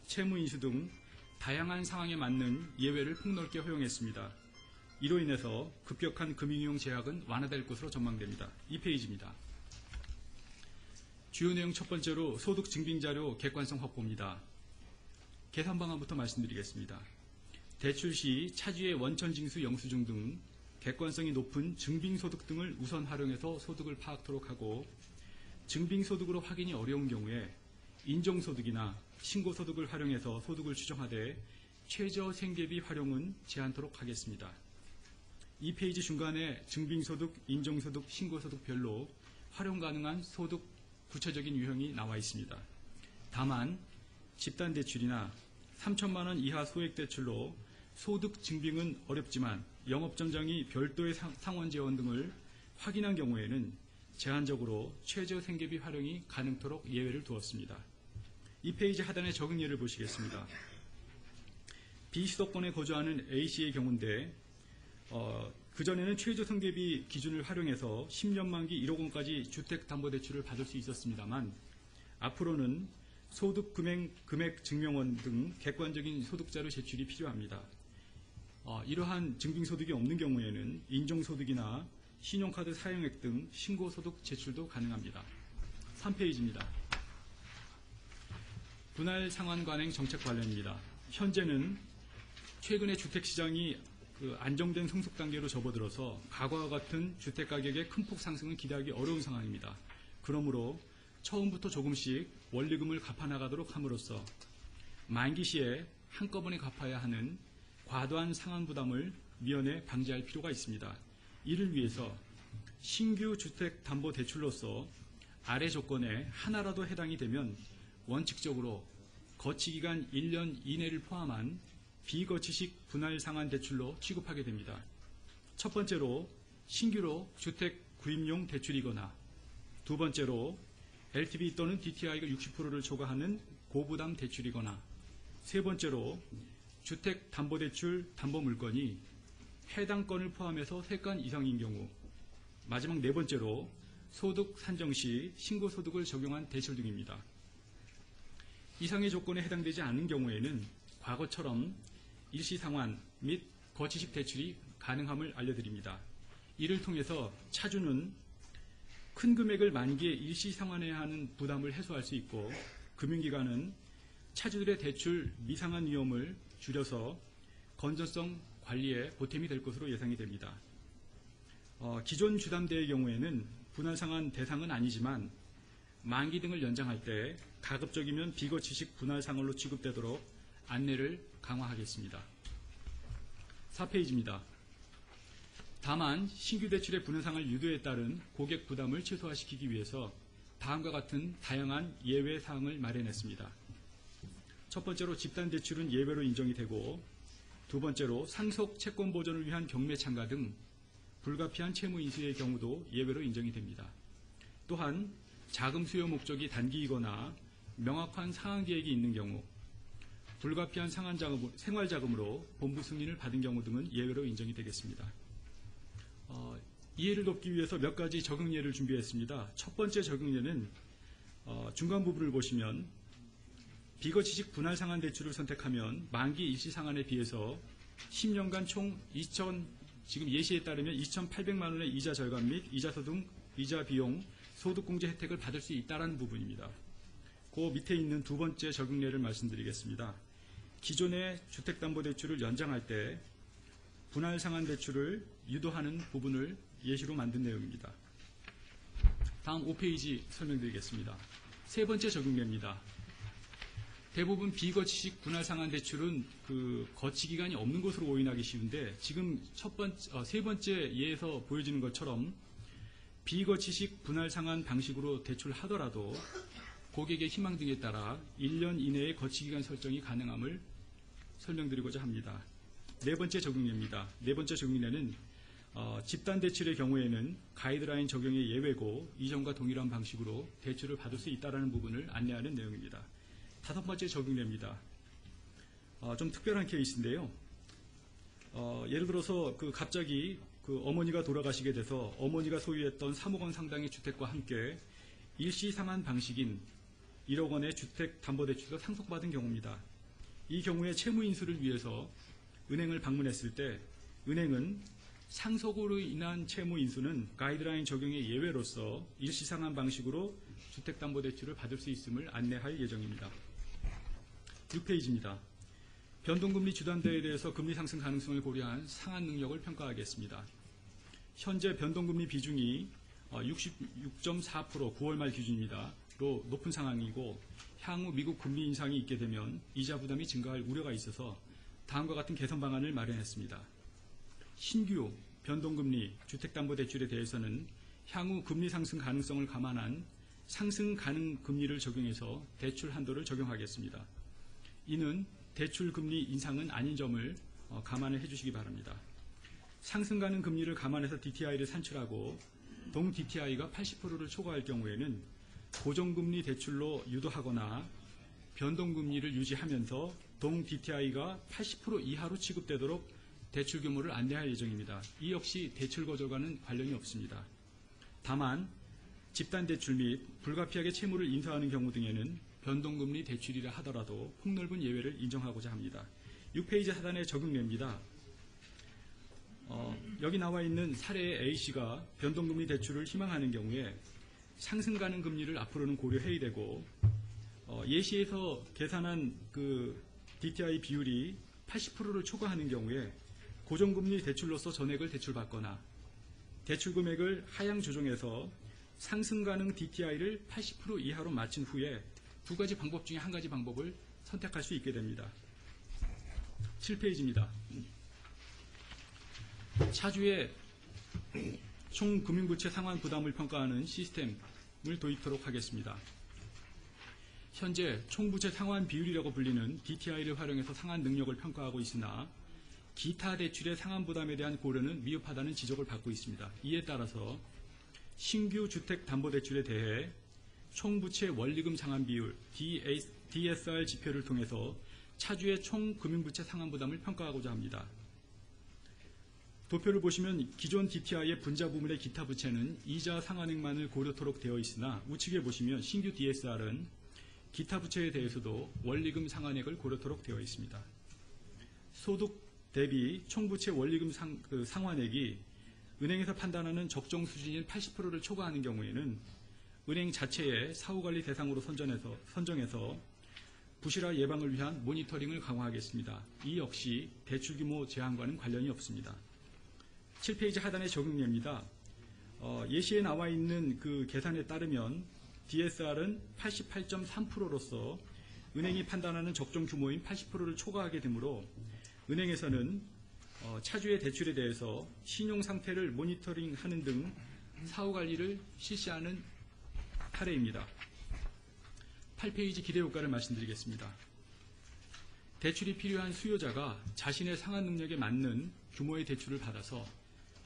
채무 인수 등 다양한 상황에 맞는 예외를 폭넓게 허용했습니다. 이로 인해서 급격한 금융이용 제약은 완화될 것으로 전망됩니다. 2페이지입니다. 주요 내용 첫 번째로 소득 증빙 자료 객관성 확보입니다. 계산 방안부터 말씀드리겠습니다. 대출 시 차주의 원천 징수 영수증 등 객관성이 높은 증빙소득 등을 우선 활용해서 소득을 파악토록 하고, 증빙소득으로 확인이 어려운 경우에 인정소득이나 신고소득을 활용해서 소득을 추정하되 최저 생계비 활용은 제한토록 하겠습니다. 이 페이지 중간에 증빙소득, 인정소득, 신고소득별로 활용 가능한 소득 구체적인 유형이 나와 있습니다. 다만 집단대출이나 3천만 원 이하 소액대출로 소득 증빙은 어렵지만 영업점장이 별도의 상환재원 등을 확인한 경우에는 제한적으로 최저 생계비 활용이 가능토록 예외를 두었습니다. 이 페이지 하단의 적용 예를 보시겠습니다. 비수도권에 거주하는 A씨의 경우인데 그전에는 최저 생계비 기준을 활용해서 10년 만기 1억 원까지 주택담보대출을 받을 수 있었습니다만, 앞으로는 소득 금액 증명원 등 객관적인 소득자료 제출이 필요합니다. 이러한 증빙소득이 없는 경우에는 인정소득이나 신용카드 사용액 등 신고소득 제출도 가능합니다. 3페이지입니다. 분할 상환 관행 정책 관련입니다. 현재는 최근에 주택시장이 안정된 성숙 단계로 접어들어서 과거와 같은 주택가격의 큰 폭 상승은 기대하기 어려운 상황입니다. 그러므로 처음부터 조금씩 원리금을 갚아나가도록 함으로써 만기 시에 한꺼번에 갚아야 하는 과도한 상환 부담을 미연에 방지할 필요가 있습니다. 이를 위해서 신규 주택담보대출로서 아래 조건에 하나라도 해당이 되면 원칙적으로 거치기간 1년 이내를 포함한 비거치식 분할 상환 대출로 취급하게 됩니다. 첫 번째로 신규로 주택 구입용 대출이거나, 두 번째로 LTV 또는 DTI가 60%를 초과하는 고부담 대출이거나, 세 번째로 주택담보대출 담보물건이 해당 건을 포함해서 3건 이상인 경우, 마지막 네 번째로 소득 산정 시 신고소득을 적용한 대출 등입니다. 이상의 조건에 해당되지 않는 경우에는 과거처럼 일시상환 및 거치식 대출이 가능함을 알려드립니다. 이를 통해서 차주는 큰 금액을 만기에 일시상환해야 하는 부담을 해소할 수 있고, 금융기관은 차주들의 대출 미상환 위험을 줄여서 건전성 관리에 보탬이 될 것으로 예상이 됩니다. 기존 주담대의 경우에는 분할상환 대상은 아니지만 만기 등을 연장할 때 가급적이면 비거치식 분할상환로 취급되도록 안내를 강화하겠습니다. 4페이지입니다. 다만 신규 대출의 분할상환 유도에 따른 고객 부담을 최소화시키기 위해서 다음과 같은 다양한 예외 사항을 마련했습니다. 첫 번째로 집단 대출은 예외로 인정이 되고, 두 번째로 상속 채권 보존을 위한 경매 참가 등 불가피한 채무 인수의 경우도 예외로 인정이 됩니다. 또한 자금 수요 목적이 단기이거나 명확한 상환 계획이 있는 경우, 불가피한 생활자금으로 본부 승인을 받은 경우 등은 예외로 인정이 되겠습니다. 이해를 돕기 위해서 몇 가지 적용 예를 준비했습니다. 첫 번째 적용 예는 중간 부분을 보시면 비거치식 분할 상환 대출을 선택하면 만기 일시 상환에 비해서 10년간 총 지금 예시에 따르면 2,800만 원의 이자 절감 및 이자 소득, 이자 비용, 소득공제 혜택을 받을 수 있다는 부분입니다. 그 밑에 있는 두 번째 적용 예를 말씀드리겠습니다. 기존의 주택담보대출을 연장할 때 분할 상환 대출을 유도하는 부분을 예시로 만든 내용입니다. 다음 5페이지 설명드리겠습니다. 세 번째 적용례입니다. 대부분 비거치식 분할 상환 대출은 그 거치 기간이 없는 것으로 오인하기 쉬운데 지금 세 번째 예에서 보여지는 것처럼 비거치식 분할 상환 방식으로 대출하더라도 고객의 희망 등에 따라 1년 이내에 거치 기간 설정이 가능함을 설명드리고자 합니다. 네 번째 적용례입니다. 네 번째 적용례는 집단 대출의 경우에는 가이드라인 적용의 예외고 이전과 동일한 방식으로 대출을 받을 수 있다는 부분을 안내하는 내용입니다. 다섯 번째 적용례입니다. 좀 특별한 케이스인데요. 예를 들어서 갑자기 어머니가 돌아가시게 돼서 어머니가 소유했던 3억 원 상당의 주택과 함께 일시 상환 방식인 1억 원의 주택담보대출도 상속받은 경우입니다. 이 경우에 채무 인수를 위해서 은행을 방문했을 때 은행은 상속으로 인한 채무 인수는 가이드라인 적용의 예외로서 일시 상환 방식으로 주택담보대출을 받을 수 있음을 안내할 예정입니다. 6페이지입니다. 변동금리 주담대에 대해서 금리 상승 가능성을 고려한 상환 능력을 평가하겠습니다. 현재 변동금리 비중이 66.4% 9월 말 기준입니다. 로 높은 상황이고 향후 미국 금리 인상이 있게 되면 이자 부담이 증가할 우려가 있어서 다음과 같은 개선 방안을 마련했습니다. 신규 변동금리 주택담보대출에 대해서는 향후 금리 상승 가능성을 감안한 상승 가능 금리를 적용해서 대출 한도를 적용하겠습니다. 이는 대출 금리 인상은 아닌 점을 감안을 해주시기 바랍니다. 상승 가능 금리를 감안해서 DTI를 산출하고 동 DTI가 80%를 초과할 경우에는 고정금리 대출로 유도하거나 변동금리를 유지하면서 동 DTI가 80% 이하로 취급되도록 대출 규모를 안내할 예정입니다. 이 역시 대출 거절과는 관련이 없습니다. 다만 집단 대출 및 불가피하게 채무를 인수하는 경우 등에는 변동금리 대출이라 하더라도 폭넓은 예외를 인정하고자 합니다. 6페이지 하단의 적용례입니다. 여기 나와 있는 사례의 A씨가 변동금리 대출을 희망하는 경우에 상승 가능 금리를 앞으로는 고려해야 되고 예시에서 계산한 DTI 비율이 80%를 초과하는 경우에 고정금리 대출로서 전액을 대출받거나 대출 금액을 하향 조정해서 상승 가능 DTI를 80% 이하로 맞춘 후에 두 가지 방법 중에 한 가지 방법을 선택할 수 있게 됩니다. 7페이지입니다. 차주의 총 금융부채 상환 부담을 평가하는 시스템을 도입토록 하겠습니다. 현재 총부채 상환 비율이라고 불리는 DTI를 활용해서 상환 능력을 평가하고 있으나 기타 대출의 상환 부담에 대한 고려는 미흡하다는 지적을 받고 있습니다. 이에 따라서 신규 주택담보대출에 대해 총부채 원리금 상환 비율 DSR 지표를 통해서 차주의 총 금융부채 상환 부담을 평가하고자 합니다. 도표를 보시면 기존 DTI의 분자 부문의 기타 부채는 이자 상환액만을 고려토록 되어 있으나 우측에 보시면 신규 DSR은 기타 부채에 대해서도 원리금 상환액을 고려토록 되어 있습니다. 소득 대비 총부채 원리금 상환액이 은행에서 판단하는 적정 수준인 80%를 초과하는 경우에는 은행 자체의 사후관리 대상으로 선정해서 부실화 예방을 위한 모니터링을 강화하겠습니다. 이 역시 대출 규모 제한과는 관련이 없습니다. 7페이지 하단의 적용례입니다. 예시에 나와 있는 계산에 따르면 DSR은 88.3%로서 은행이 판단하는 적정 규모인 80%를 초과하게 되므로 은행에서는 차주의 대출에 대해서 신용 상태를 모니터링하는 등 사후관리를 실시하는 사례입니다. 8페이지 기대효과를 말씀드리겠습니다. 대출이 필요한 수요자가 자신의 상환 능력에 맞는 규모의 대출을 받아서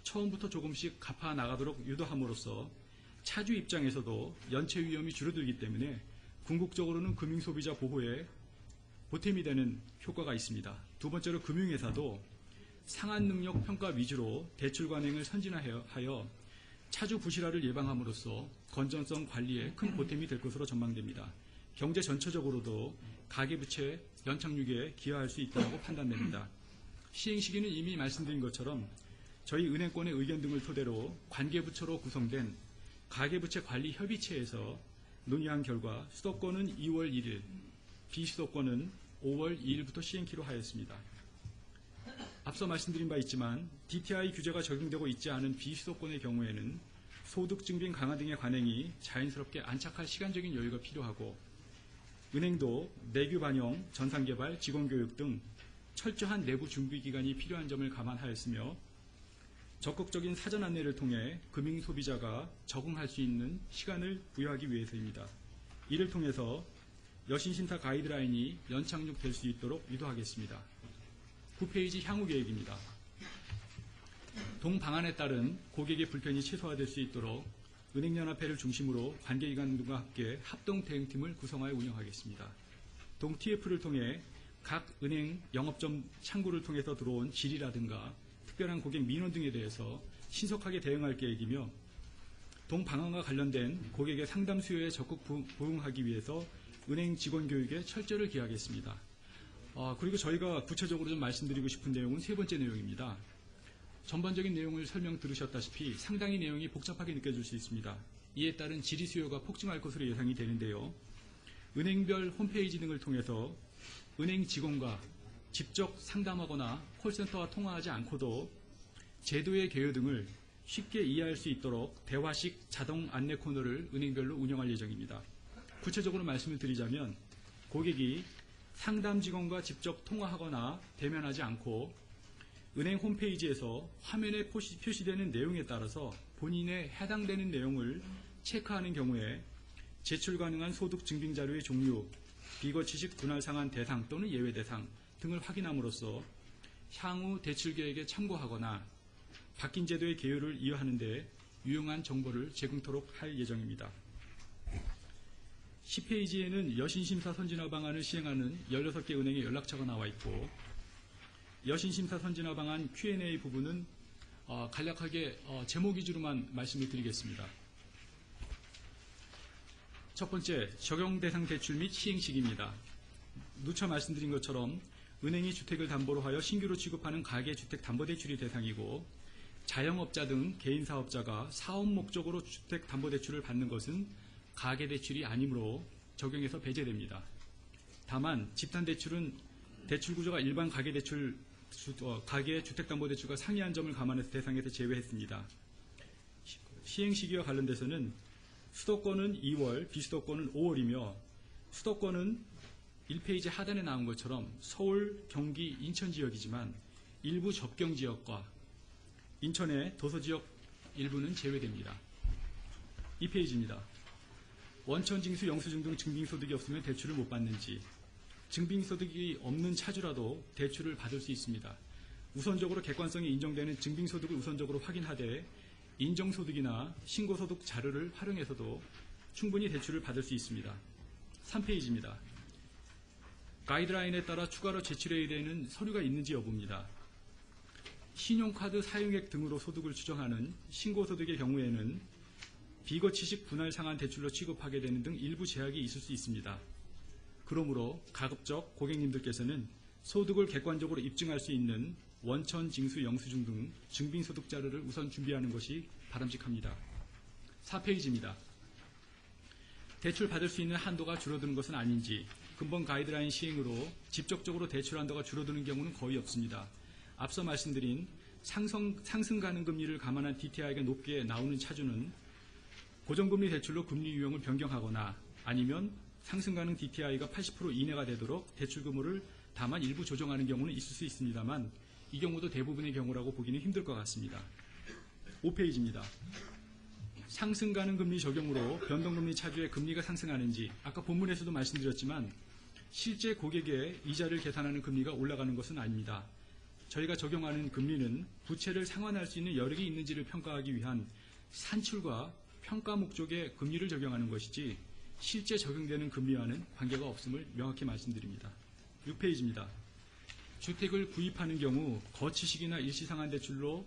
처음부터 조금씩 갚아 나가도록 유도함으로써 차주 입장에서도 연체 위험이 줄어들기 때문에 궁극적으로는 금융소비자 보호에 보탬이 되는 효과가 있습니다. 두 번째로 금융회사도 상환 능력 평가 위주로 대출 관행을 선진화하여 차주 부실화를 예방함으로써 건전성 관리에 큰 보탬이 될 것으로 전망됩니다. 경제 전체적으로도 가계부채 연착륙에 기여할 수 있다고 판단됩니다. 시행 시기는 이미 말씀드린 것처럼 저희 은행권의 의견 등을 토대로 관계부처로 구성된 가계부채 관리 협의체에서 논의한 결과 수도권은 2월 1일, 비수도권은 5월 2일부터 시행키로 하였습니다. 앞서 말씀드린 바 있지만 DTI 규제가 적용되고 있지 않은 비수도권의 경우에는 소득 증빙 강화 등의 관행이 자연스럽게 안착할 시간적인 여유가 필요하고 은행도 내규 반영, 전산개발, 직원교육 등 철저한 내부 준비 기간이 필요한 점을 감안하였으며 적극적인 사전 안내를 통해 금융 소비자가 적응할 수 있는 시간을 부여하기 위해서입니다. 이를 통해서 여신심사 가이드라인이 연착륙될 수 있도록 유도하겠습니다. 9페이지 향후 계획입니다. 동 방안에 따른 고객의 불편이 최소화될 수 있도록 은행연합회를 중심으로 관계기관들과 함께 합동대응팀을 구성하여 운영하겠습니다. 동 TF를 통해 각 은행 영업점 창구를 통해서 들어온 질이라든가 특별한 고객 민원 등에 대해서 신속하게 대응할 계획이며 동 방안과 관련된 고객의 상담 수요에 적극 부응하기 위해서 은행 직원 교육에 철저를 기하겠습니다. 그리고 저희가 구체적으로 좀 말씀드리고 싶은 내용은 세 번째 내용입니다. 전반적인 내용을 설명 들으셨다시피 상당히 내용이 복잡하게 느껴질 수 있습니다. 이에 따른 질의 수요가 폭증할 것으로 예상이 되는데요. 은행별 홈페이지 등을 통해서 은행 직원과 직접 상담하거나 콜센터와 통화하지 않고도 제도의 개요 등을 쉽게 이해할 수 있도록 대화식 자동 안내 코너를 은행별로 운영할 예정입니다. 구체적으로 말씀을 드리자면 고객이 상담 직원과 직접 통화하거나 대면하지 않고 은행 홈페이지에서 화면에 표시되는 내용에 따라서 본인에 해당되는 내용을 체크하는 경우에 제출 가능한 소득 증빙 자료의 종류, 비거치식 분할 상한 대상 또는 예외 대상 등을 확인함으로써 향후 대출 계획에 참고하거나 바뀐 제도의 개요를 이해하는 데 유용한 정보를 제공토록 할 예정입니다. 10페이지에는 여신심사 선진화 방안을 시행하는 16개 은행의 연락처가 나와 있고 여신심사 선진화 방안 Q&A 부분은 간략하게 제목 위주로만 말씀을 드리겠습니다. 첫 번째, 적용 대상 대출 및 시행 시기입니다. 누차 말씀드린 것처럼 은행이 주택을 담보로 하여 신규로 취급하는 가계주택담보대출이 대상이고 자영업자 등 개인사업자가 사업 목적으로 주택담보대출을 받는 것은 가계대출이 아니므로 적용에서 배제됩니다. 다만 집단대출은 대출구조가 일반 가계주택담보대출과 상이한 점을 감안해서 대상에서 제외했습니다. 시행시기와 관련돼서는 수도권은 2월, 비수도권은 5월이며 수도권은 1페이지 하단에 나온 것처럼 서울, 경기, 인천 지역이지만 일부 접경 지역과 인천의 도서지역 일부는 제외됩니다. 2페이지입니다. 원천 징수, 영수증 등 증빙소득이 없으면 대출을 못 받는지, 증빙소득이 없는 차주라도 대출을 받을 수 있습니다. 우선적으로 객관성이 인정되는 증빙소득을 우선적으로 확인하되 인정소득이나 신고소득 자료를 활용해서도 충분히 대출을 받을 수 있습니다. 3페이지입니다. 가이드라인에 따라 추가로 제출해야 되는 서류가 있는지 여부입니다. 신용카드 사용액 등으로 소득을 추정하는 신고소득의 경우에는 비거치식 분할 상한 대출로 취급하게 되는 등 일부 제약이 있을 수 있습니다. 그러므로 가급적 고객님들께서는 소득을 객관적으로 입증할 수 있는 원천, 징수, 영수증 등 증빙소득 자료를 우선 준비하는 것이 바람직합니다. 4페이지입니다. 대출 받을 수 있는 한도가 줄어드는 것은 아닌지, 근본 가이드라인 시행으로 직접적으로 대출 한도가 줄어드는 경우는 거의 없습니다. 앞서 말씀드린 상승 가능 금리를 감안한 DTI가 높게 나오는 차주는 고정금리 대출로 금리 유형을 변경하거나 아니면 상승 가능 DTI가 80% 이내가 되도록 대출 규모를 다만 일부 조정하는 경우는 있을 수 있습니다만 이 경우도 대부분의 경우라고 보기는 힘들 것 같습니다. 5페이지입니다. 상승 가능 금리 적용으로 변동금리 차주의 금리가 상승하는지 아까 본문에서도 말씀드렸지만 실제 고객의 이자를 계산하는 금리가 올라가는 것은 아닙니다. 저희가 적용하는 금리는 부채를 상환할 수 있는 여력이 있는지를 평가하기 위한 산출과 평가 목적의 금리를 적용하는 것이지 실제 적용되는 금리와는 관계가 없음을 명확히 말씀드립니다. 6페이지입니다. 주택을 구입하는 경우 거치식이나 일시상한 대출로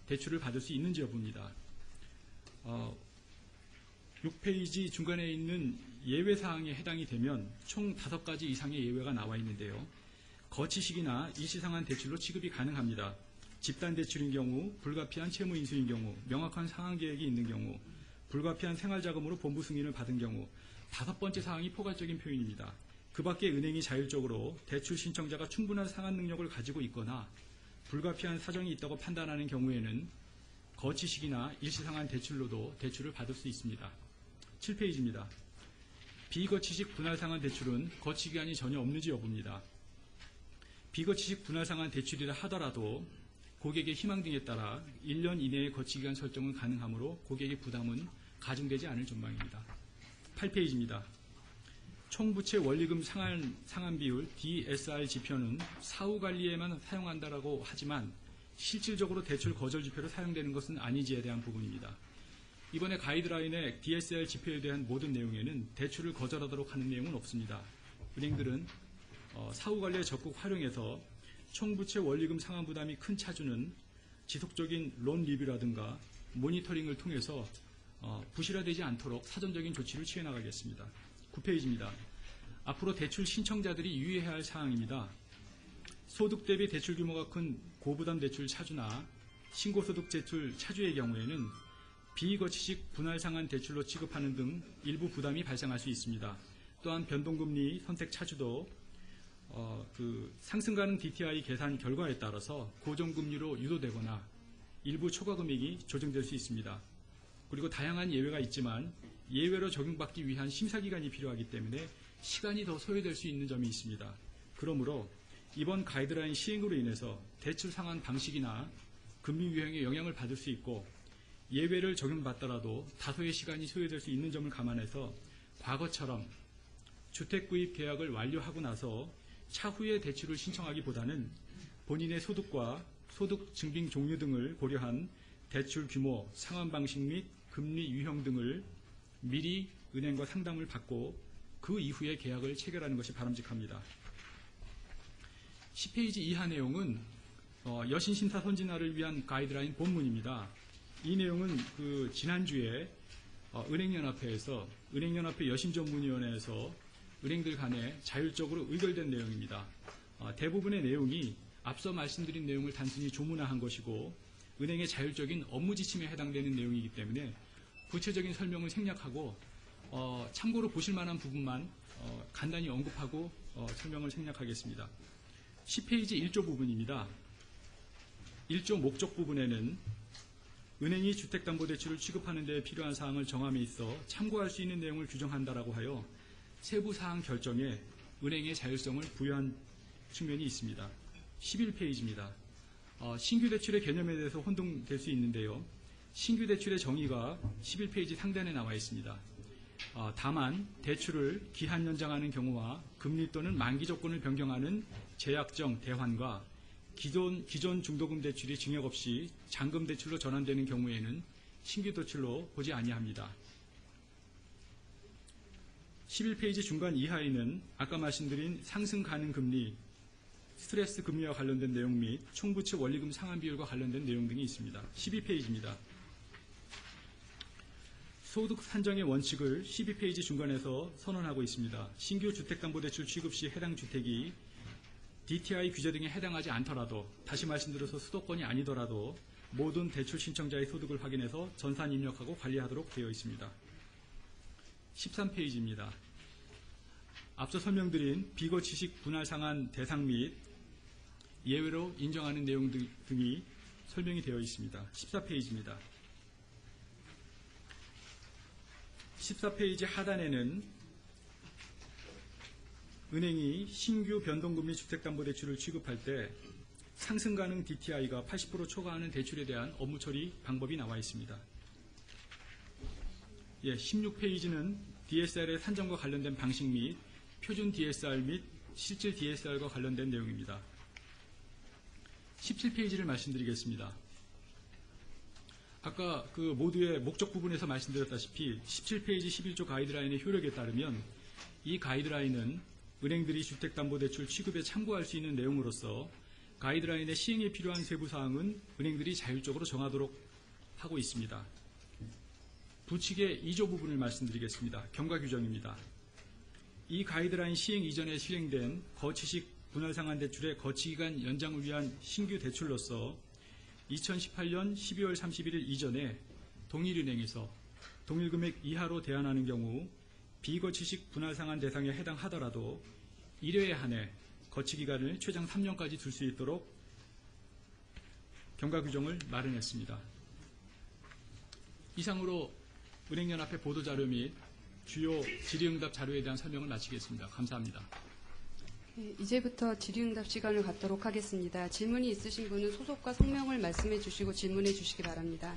대출을 받을 수 있는지 여부입니다. 6페이지 중간에 있는 예외사항에 해당이 되면 총 5가지 이상의 예외가 나와 있는데요. 거치식이나 일시상한 대출로 취급이 가능합니다. 집단대출인 경우, 불가피한 채무인수인 경우, 명확한 상환계획이 있는 경우, 불가피한 생활자금으로 본부 승인을 받은 경우, 5번째 사항이 포괄적인 표현입니다. 그 밖에 은행이 자율적으로 대출 신청자가 충분한 상환 능력을 가지고 있거나 불가피한 사정이 있다고 판단하는 경우에는 거치식이나 일시상한 대출로도 대출을 받을 수 있습니다. 7페이지입니다. 비거치식 분할상환 대출은 거치기간이 전혀 없는지 여부입니다. 비거치식 분할상환 대출이라 하더라도 고객의 희망 등에 따라 1년 이내의 거치기간 설정은 가능하므로 고객의 부담은 가중되지 않을 전망입니다. 8페이지입니다. 총부채 원리금 상환 비율 DSR 지표는 사후 관리에만 사용한다라고 하지만 실질적으로 대출 거절 지표로 사용되는 것은 아니지에 대한 부분입니다. 이번에 가이드라인의 DSR 지표에 대한 모든 내용에는 대출을 거절하도록 하는 내용은 없습니다. 은행들은 사후 관리에 적극 활용해서 총부채 원리금 상환 부담이 큰 차주는 지속적인 론 리뷰라든가 모니터링을 통해서 부실화되지 않도록 사전적인 조치를 취해 나가겠습니다. 9페이지입니다. 앞으로 대출 신청자들이 유의해야 할 사항입니다. 소득 대비 대출 규모가 큰 고부담 대출 차주나 신고소득 대출 차주의 경우에는 비거치식 분할상환 대출로 취급하는 등 일부 부담이 발생할 수 있습니다. 또한 변동금리 선택 차주도 상승 가능 DTI 계산 결과에 따라서 고정금리로 유도되거나 일부 초과 금액이 조정될 수 있습니다. 그리고 다양한 예외가 있지만 예외로 적용받기 위한 심사기간이 필요하기 때문에 시간이 더 소요될 수 있는 점이 있습니다. 그러므로 이번 가이드라인 시행으로 인해서 대출 상환 방식이나 금리 유형에 영향을 받을 수 있고 예외를 적용받더라도 다소의 시간이 소요될 수 있는 점을 감안해서 과거처럼 주택구입 계약을 완료하고 나서 차후에 대출을 신청하기보다는 본인의 소득과 소득 증빙 종류 등을 고려한 대출 규모, 상환 방식 및 금리 유형 등을 미리 은행과 상담을 받고 그 이후에 계약을 체결하는 것이 바람직합니다. 10페이지 이하 내용은 여신심사 선진화를 위한 가이드라인 본문입니다. 이 내용은 지난주에 은행연합회에서 은행연합회 여신전문위원회에서 은행들 간에 자율적으로 의결된 내용입니다. 대부분의 내용이 앞서 말씀드린 내용을 단순히 조문화한 것이고 은행의 자율적인 업무 지침에 해당되는 내용이기 때문에 구체적인 설명을 생략하고 참고로 보실 만한 부분만 간단히 언급하고 설명을 생략하겠습니다. 10페이지 1조 부분입니다. 1조 목적 부분에는 은행이 주택담보대출을 취급하는 데 필요한 사항을 정함에 있어 참고할 수 있는 내용을 규정한다라고 하여 세부 사항 결정에 은행의 자율성을 부여한 측면이 있습니다. 11페이지입니다. 신규 대출의 개념에 대해서 혼동될 수 있는데요. 신규 대출의 정의가 11페이지 상단에 나와 있습니다. 다만 대출을 기한 연장하는 경우와 금리 또는 만기 조건을 변경하는 제약정 대환과 기존 중도금 대출이 증액 없이 잔금 대출로 전환되는 경우에는 신규 대출로 보지 아니합니다. 11페이지 중간 이하에는 아까 말씀드린 상승 가능 금리, 스트레스 금리와 관련된 내용 및 총부채 원리금 상환 비율과 관련된 내용 등이 있습니다. 12페이지입니다. 소득 산정의 원칙을 12페이지 중간에서 선언하고 있습니다. 신규 주택담보대출 취급 시 해당 주택이 DTI 규제 등에 해당하지 않더라도, 다시 말씀드려서 수도권이 아니더라도 모든 대출 신청자의 소득을 확인해서 전산 입력하고 관리하도록 되어 있습니다. 13페이지입니다. 앞서 설명드린 비거치식 분할상환 대상 및 예외로 인정하는 내용 등이 설명이 되어 있습니다. 14페이지입니다. 14페이지 하단에는 은행이 신규 변동금리 주택담보대출을 취급할 때 상승 가능 DTI가 80% 초과하는 대출에 대한 업무 처리 방법이 나와 있습니다. 16페이지는 DSR의 산정과 관련된 방식 및 표준 DSR 및 실질 DSR과 관련된 내용입니다. 17페이지를 말씀드리겠습니다. 아까 모두의 목적 부분에서 말씀드렸다시피 17페이지 11조 가이드라인의 효력에 따르면 이 가이드라인은 은행들이 주택담보대출 취급에 참고할 수 있는 내용으로서 가이드라인의 시행에 필요한 세부사항은 은행들이 자율적으로 정하도록 하고 있습니다. 부칙의 2조 부분을 말씀드리겠습니다. 경과 규정입니다. 이 가이드라인 시행 이전에 실행된 거치식 분할상환 대출의 거치기간 연장을 위한 신규 대출로서 2018년 12월 31일 이전에 동일은행에서 동일금액 이하로 대환하는 경우 비거치식 분할상환 대상에 해당하더라도 1회에 한해 거치기간을 최장 3년까지 둘 수 있도록 경과 규정을 마련했습니다. 이상으로 은행연합회 보도자료 및 주요 질의응답 자료에 대한 설명을 마치겠습니다. 감사합니다. 네, 이제부터 질의응답 시간을 갖도록 하겠습니다. 질문이 있으신 분은 소속과 성명을 말씀해 주시고 질문해 주시기 바랍니다.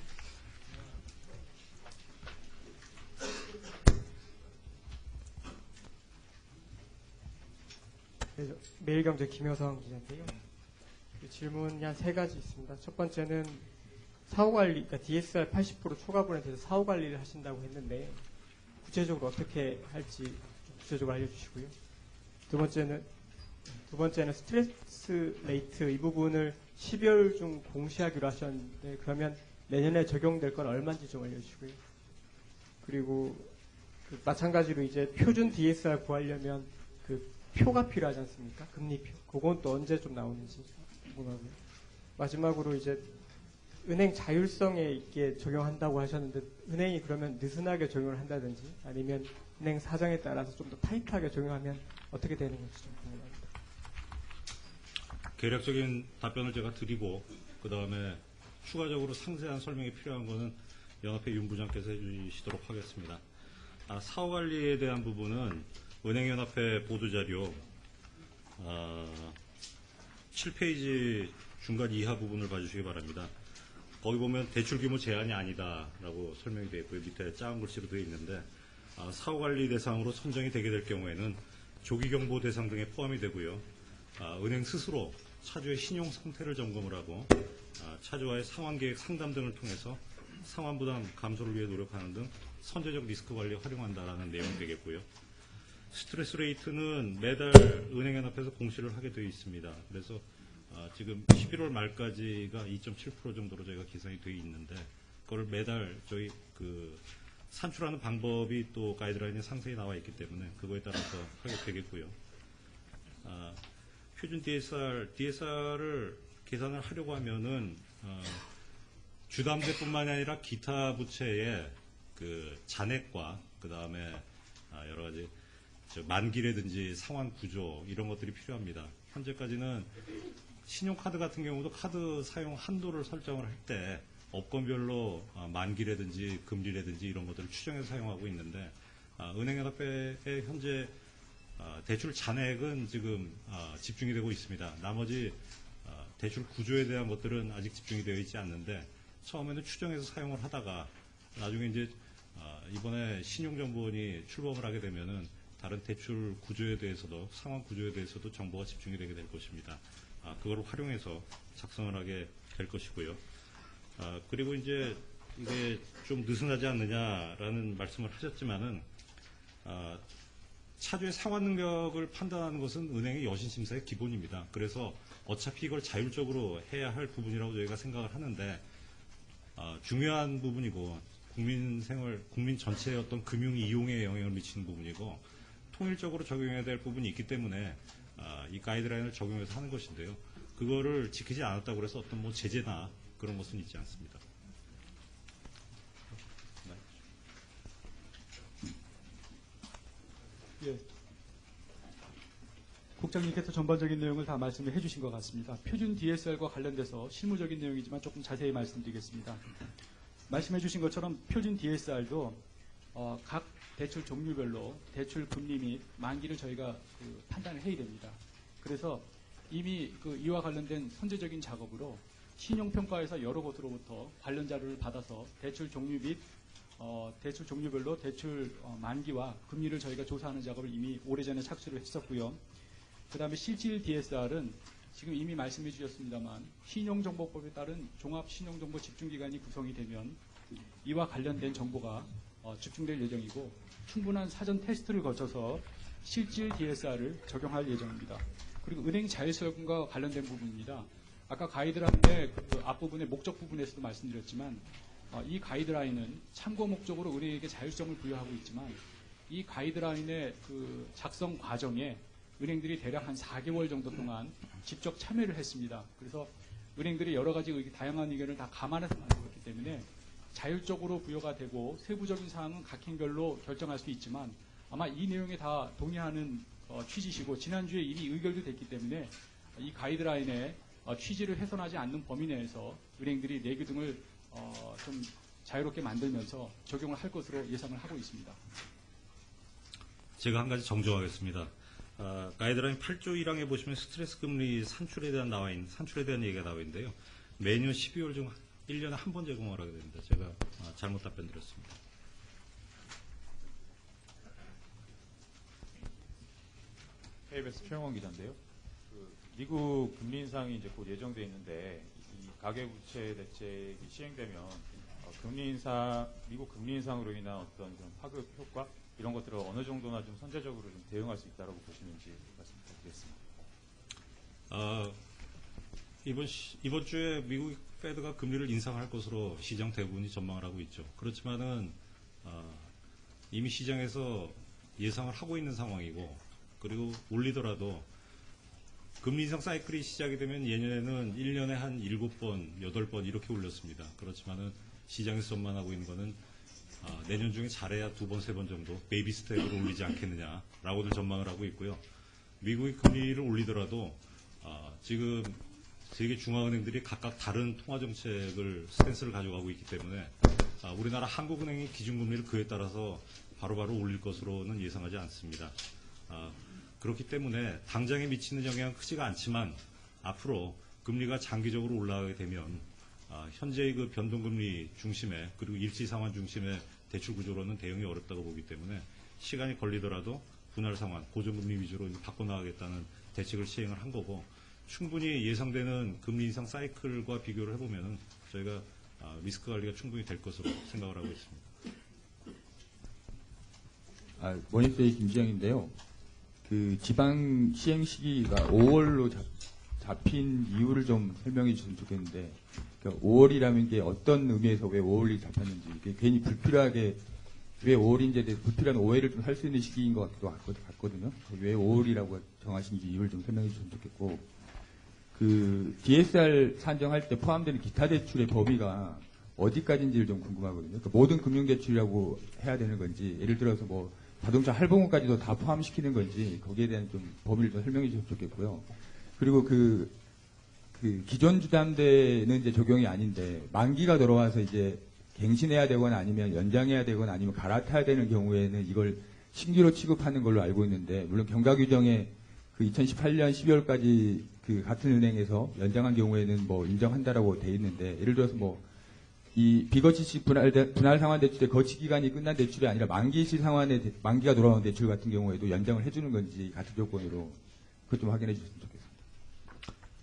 네, 매일경제 김효성 기자인데요. 질문이 한 3가지 있습니다. 첫 번째는 사후관리, 그러니까 DSR 80% 초과분에 대해서 사후관리를 하신다고 했는데 구체적으로 어떻게 할지 좀 구체적으로 알려주시고요. 두 번째는 스트레스 레이트 이 부분을 12월 중 공시하기로 하셨는데 그러면 내년에 적용될 건 얼마인지 좀 알려주시고요. 그리고 마찬가지로 이제 표준 DSR 구하려면 그 표가 필요하지 않습니까? 금리표. 그건 또 언제 좀 나오는지 궁금하고요. 마지막으로 이제 은행 자율성에 있게 적용한다고 하셨는데 은행이 그러면 느슨하게 적용을 한다든지 아니면 은행 사정에 따라서 좀 더 타이트하게 적용하면 어떻게 되는 건지 좀 궁금합니다. 개략적인 답변을 제가 드리고 그 다음에 추가적으로 상세한 설명이 필요한 것은 연합회 윤 부장께서 해주시도록 하겠습니다. 사후관리에 대한 부분은 은행연합회 보도자료 7페이지 중간 이하 부분을 봐주시기 바랍니다. 거기 보면 대출규모 제한이 아니다라고 설명이 되어 있고요. 밑에 작은 글씨로 되어 있는데 사후관리 대상으로 선정이 되게 될 경우에는 조기경보 대상 등에 포함이 되고요. 은행 스스로 차주의 신용 상태를 점검을 하고 차주와의 상환계획 상담 등을 통해서 상환부담 감소를 위해 노력하는 등 선제적 리스크 관리에 활용한다라는 내용이 되겠고요. 스트레스 레이트는 매달 은행연합에서 공시를 하게 되어 있습니다. 그래서 지금 11월 말까지가 2.7% 정도로 저희가 계산이 되어 있는데 그걸 매달 저희 산출하는 방법이 또 가이드라인에 상세히 나와 있기 때문에 그거에 따라서 하게 되겠고요. 표준 DSR을 계산을 하려고 하면은 주담대뿐만이 아니라 기타 부채의 잔액과 그 다음에 여러 가지 만기라든지 상환 구조 이런 것들이 필요합니다. 현재까지는 신용카드 같은 경우도 카드 사용 한도를 설정을 할 때 업건별로 만기라든지 금리라든지 이런 것들을 추정해서 사용하고 있는데 은행연합회의 현재 대출 잔액은 지금 집중이 되고 있습니다. 나머지 대출 구조에 대한 것들은 아직 집중이 되어 있지 않는데 처음에는 추정해서 사용을 하다가 나중에 이제 이번에 신용정보원이 출범을 하게 되면은 다른 대출 구조에 대해서도 상환 구조에 대해서도 정보가 집중이 되게 될 것입니다. 그걸 활용해서 작성을 하게 될 것이고요. 그리고 이제 이게 좀 느슨하지 않느냐라는 말씀을 하셨지만은 차주의 상환 능력을 판단하는 것은 은행의 여신심사의 기본입니다. 그래서 어차피 이걸 자율적으로 해야 할 부분이라고 저희가 생각을 하는데 중요한 부분이고 국민 전체의 어떤 금융 이용에 영향을 미치는 부분이고 통일적으로 적용해야 될 부분이 있기 때문에 이 가이드라인을 적용해서 하는 것인데요. 그거를 지키지 않았다고 해서 어떤 뭐 제재나 그런 것은 있지 않습니다. 예. 국장님께서 전반적인 내용을 다 말씀을 해주신 것 같습니다. 표준 DSR과 관련돼서 실무적인 내용이지만 조금 자세히 말씀드리겠습니다. 말씀해 주신 것처럼 표준 DSR도 각 대출 종류별로 대출 금리 및 만기를 저희가 판단을 해야 됩니다. 그래서 이미 이와 관련된 선제적인 작업으로 신용평가에서 여러 곳으로부터 관련 자료를 받아서 대출 종류 및 대출 종류별로 대출 만기와 금리를 저희가 조사하는 작업을 이미 오래전에 착수를 했었고요. 그 다음에 실질 DSR은 지금 이미 말씀해 주셨습니다만 신용정보법에 따른 종합신용정보 집중기관이 구성이 되면 이와 관련된 정보가 집중될 예정이고 충분한 사전 테스트를 거쳐서 실질 DSR을 적용할 예정입니다. 그리고 은행 자율성과 관련된 부분입니다. 아까 가이드라인의 앞부분의 목적 부분에서도 말씀드렸지만 이 가이드라인은 참고 목적으로 은행에게 자율성을 부여하고 있지만 이 가이드라인의 작성 과정에 은행들이 대략 한 4개월 정도 동안 직접 참여를 했습니다. 그래서 은행들이 여러 가지 다양한 의견을 다 감안해서 만들었기 때문에 자율적으로 부여가 되고 세부적인 사항은 각 행별로 결정할 수 있지만 아마 이 내용에 다 동의하는 취지시고 지난주에 이미 의결도 됐기 때문에 이 가이드라인의 취지를 훼손하지 않는 범위 내에서 은행들이 내규 등을 좀 자유롭게 만들면서 적용을 할 것으로 예상을 하고 있습니다. 제가 한 가지 정정하겠습니다. 가이드라인 8조 1항에 보시면 스트레스 금리 산출에 대한 얘기가 나와 있는데요. 매년 12월 중 1년에 한 번 제공을 하게 됩니다. 제가 잘못 답변드렸습니다. KBS 최영원 기자인데요. 미국 금리 인상이 이제 곧 예정돼 있는데 이 가계부채 대책이 시행되면 미국 금리 인상으로 인한 어떤 그런 파급 효과 이런 것들을 어느 정도나 좀 선제적으로 좀 대응할 수 있다라고 보시는지 말씀 부탁드리겠습니다. 이번 주에 미국 페드가 금리를 인상할 것으로 시장 대부분이 전망을 하고 있죠. 그렇지만은 이미 시장에서 예상을 하고 있는 상황이고, 그리고 올리더라도 금리 인상 사이클이 시작이 되면 예년에는 1년에 한 7번, 8번 이렇게 올렸습니다. 그렇지만은 시장에서 전망하고 있는 거는 내년 중에 잘해야 2번, 3번 정도 베이비 스텝으로 올리지 않겠느냐라고들 전망을 하고 있고요. 미국이 금리를 올리더라도 지금 세계 중앙은행들이 각각 다른 통화정책을 스탠스를 가져가고 있기 때문에 우리나라 한국은행이 기준금리를 그에 따라서 바로바로 올릴 것으로는 예상하지 않습니다. 그렇기 때문에 당장에 미치는 영향은 크지가 않지만 앞으로 금리가 장기적으로 올라가게 되면 현재의 그 변동금리 중심의 그리고 일시상환 중심의 대출 구조로는 대응이 어렵다고 보기 때문에 시간이 걸리더라도 분할 상환, 고정금리 위주로 바꿔나가겠다는 대책을 시행을 한 거고, 충분히 예상되는 금리 인상 사이클과 비교를 해보면은 저희가 리스크 관리가 충분히 될 것으로 생각을 하고 있습니다. 모니터의 김지영인데요. 그 지방 시행 시기가 5월로 잡힌 이유를 좀 설명해 주시면 좋겠는데, 그러니까 5월이라는 게 어떤 의미에서 왜 5월이 잡혔는지, 이게 괜히 불필요하게 왜 5월인지에 대해서 불필요한 오해를 좀 할 수 있는 시기인 것 같거든요. 왜 5월이라고 정하신지 이유를 좀 설명해 주시면 좋겠고, 그 DSR 산정할 때 포함되는 기타 대출의 범위가 어디까지인지를 좀 궁금하거든요. 그러니까 모든 금융대출이라고 해야 되는 건지, 예를 들어서 뭐 자동차 할부금까지도 다 포함시키는 건지, 거기에 대한 좀 범위를 좀 설명해 주시면 좋겠고요. 그리고 그 기존 주담대는 이제 적용이 아닌데 만기가 돌아와서 이제 갱신해야 되거나 아니면 연장해야 되거나 아니면 갈아타야 되는 경우에는 이걸 신규로 취급하는 걸로 알고 있는데, 물론 경과 규정에 그 2018년 12월까지 그 같은 은행에서 연장한 경우에는 뭐 인정한다라고 돼 있는데, 예를 들어서 뭐 이 비거치식 분할 상환 대출의 거치 기간이 끝난 대출이 아니라 만기시 상환의 만기가 돌아온 대출 같은 경우에도 연장을 해주는 건지 같은 조건으로 그것 좀 확인해 주셨으면 좋겠습니다.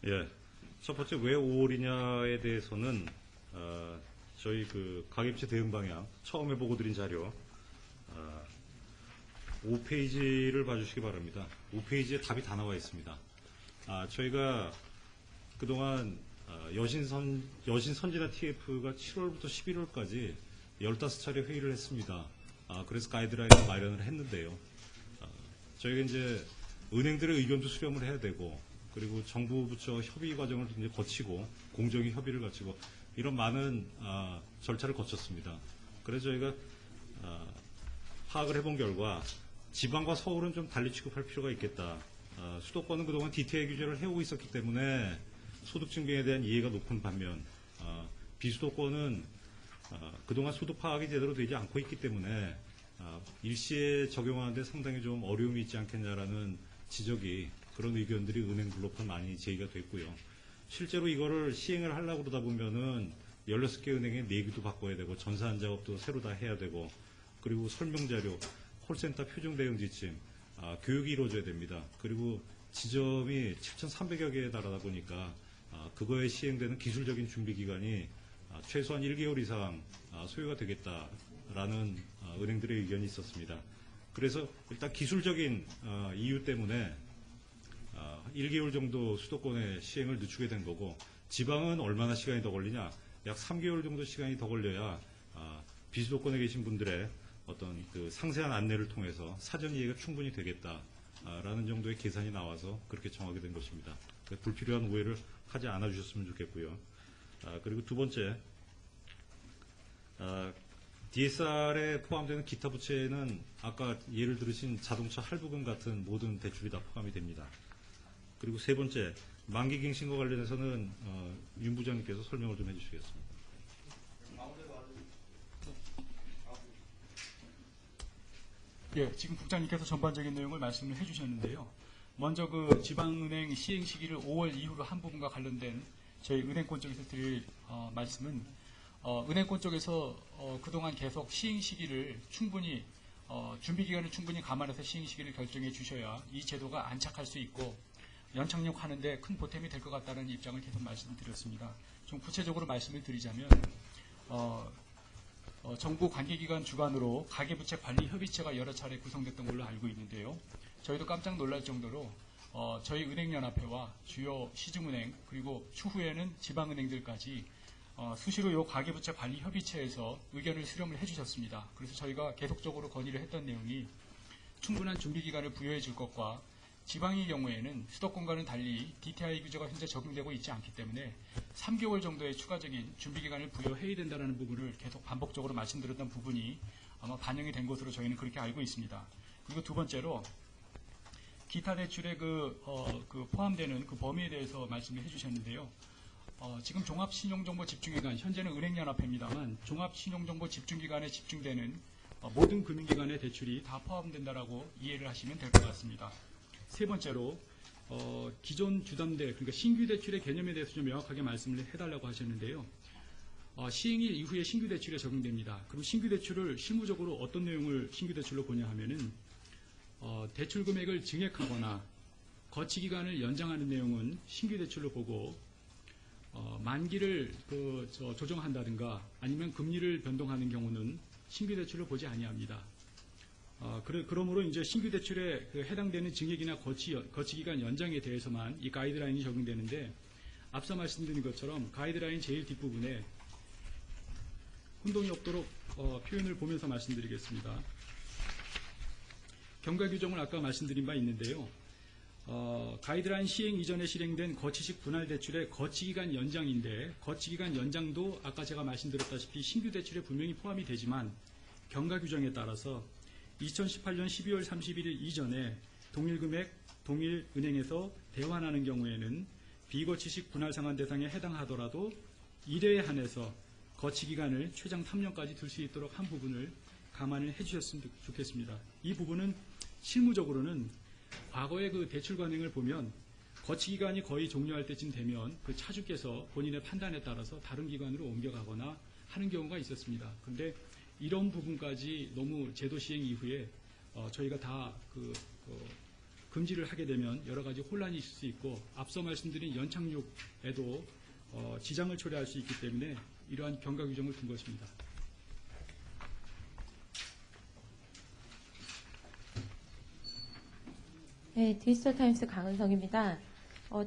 예, 첫 번째 왜 5월이냐에 대해서는 저희 그 가계부채 대응 방향 처음에 보고드린 자료 5페이지를 봐주시기 바랍니다. 5페이지에 답이 다 나와 있습니다. 저희가 그동안 여신선진화 TF가 7월부터 11월까지 15차례 회의를 했습니다. 그래서 가이드라인을 마련을 했는데요. 저희가 이제 은행들의 의견도 수렴을 해야 되고, 그리고 정부 부처 협의 과정을 이제 거치고, 공정위 협의를 거치고, 이런 많은 절차를 거쳤습니다. 그래서 저희가 파악을 해본 결과 지방과 서울은 좀 달리 취급할 필요가 있겠다. 수도권은 그동안 DTI 규제를 해오고 있었기 때문에 소득 증빙에 대한 이해가 높은 반면 비수도권은 그동안 소득 파악이 제대로 되지 않고 있기 때문에 일시에 적용하는데 상당히 좀 어려움이 있지 않겠냐라는 지적이, 그런 의견들이 은행 블록에 많이 제기가 됐고요. 실제로 이거를 시행을 하려고 그러다 보면은 16개 은행의 내기도 바꿔야 되고, 전산 작업도 새로 다 해야 되고, 그리고 설명자료, 콜센터 표준 대응 지침, 교육이 이루어져야 됩니다. 그리고 지점이 7,300여 개에 달하다 보니까 그거에 시행되는 기술적인 준비 기간이 최소한 1개월 이상 소요가 되겠다라는 은행들의 의견이 있었습니다. 그래서 일단 기술적인 이유 때문에 1개월 정도 수도권의 시행을 늦추게 된 거고, 지방은 얼마나 시간이 더 걸리냐? 약 3개월 정도 시간이 더 걸려야 비수도권에 계신 분들의 어떤 그 상세한 안내를 통해서 사전 이해가 충분히 되겠다라는 정도의 계산이 나와서 그렇게 정하게 된 것입니다. 불필요한 오해를 하지 않아 주셨으면 좋겠고요. 그리고 두 번째, DSR에 포함되는 기타 부채는 아까 예를 들으신 자동차 할부금 같은 모든 대출이 다 포함이 됩니다. 그리고 세 번째, 만기 갱신과 관련해서는 윤 부장님께서 설명을 좀 해주시겠습니다. 예, 지금 국장님께서 전반적인 내용을 말씀을 해주셨는데요. 먼저 그 지방은행 시행 시기를 5월 이후로 한 부분과 관련된 저희 은행권 쪽에서 드릴 말씀은 은행권 쪽에서 그동안 계속 시행 시기를 충분히 준비 기간을 충분히 감안해서 시행 시기를 결정해 주셔야 이 제도가 안착할 수 있고 연착륙하는데 큰 보탬이 될 것 같다는 입장을 계속 말씀드렸습니다. 좀 구체적으로 말씀을 드리자면 정부 관계기관 주관으로 가계부채 관리 협의체가 여러 차례 구성됐던 걸로 알고 있는데요. 저희도 깜짝 놀랄 정도로 저희 은행연합회와 주요 시중은행 그리고 추후에는 지방은행들까지 수시로 이 가계부채 관리 협의체에서 의견을 수렴을 해주셨습니다. 그래서 저희가 계속적으로 건의를 했던 내용이 충분한 준비기간을 부여해 줄 것과 지방의 경우에는 수도권과는 달리 DTI 규제가 현재 적용되고 있지 않기 때문에 3개월 정도의 추가적인 준비기간을 부여해야 된다는 부분을 계속 반복적으로 말씀드렸던 부분이 아마 반영이 된 것으로 저희는 그렇게 알고 있습니다. 그리고 두 번째로 기타 대출에 포함되는 그 범위에 대해서 말씀을 해주셨는데요. 지금 종합신용정보 집중기관, 현재는 은행연합회입니다만 종합신용정보 집중기관에 집중되는 모든 금융기관의 대출이 다 포함된다라고 이해를 하시면 될 것 같습니다. 세 번째로 기존 주담대, 그러니까 신규 대출의 개념에 대해서 좀 명확하게 말씀을 해달라고 하셨는데요. 시행일 이후에 신규 대출에 적용됩니다. 그럼 신규 대출을 실무적으로 어떤 내용을 신규 대출로 보냐 하면은 대출 금액을 증액하거나 거치 기간을 연장하는 내용은 신규 대출로 보고 만기를 조정한다든가 아니면 금리를 변동하는 경우는 신규 대출로 보지 아니합니다. 그러므로 이제 신규 대출에 해당되는 증액이나 거치 기간 연장에 대해서만 이 가이드라인이 적용되는데 앞서 말씀드린 것처럼 가이드라인 제일 뒷부분에 혼동이 없도록 표현을 보면서 말씀드리겠습니다. 경과 규정을 아까 말씀드린 바 있는데요. 가이드라인 시행 이전에 실행된 거치식 분할 대출의 거치기간 연장인데 거치기간 연장도 아까 제가 말씀드렸다시피 신규 대출에 분명히 포함이 되지만 경과 규정에 따라서 2018년 12월 31일 이전에 동일 금액, 동일 은행에서 대환하는 경우에는 비거치식 분할 상환 대상에 해당하더라도 1회에 한해서 거치기간을 최장 3년까지 둘 수 있도록 한 부분을 감안을 해주셨으면 좋겠습니다. 이 부분은 실무적으로는 과거의 그 대출 관행을 보면 거치기간이 거의 종료할 때쯤 되면 그 차주께서 본인의 판단에 따라서 다른 기관으로 옮겨가거나 하는 경우가 있었습니다. 그런데 이런 부분까지 너무 제도 시행 이후에 저희가 다 금지를 하게 되면 여러 가지 혼란이 있을 수 있고 앞서 말씀드린 연착륙에도 지장을 초래할 수 있기 때문에 이러한 경과 규정을 둔 것입니다. 네, 디지털타임스 강은성입니다.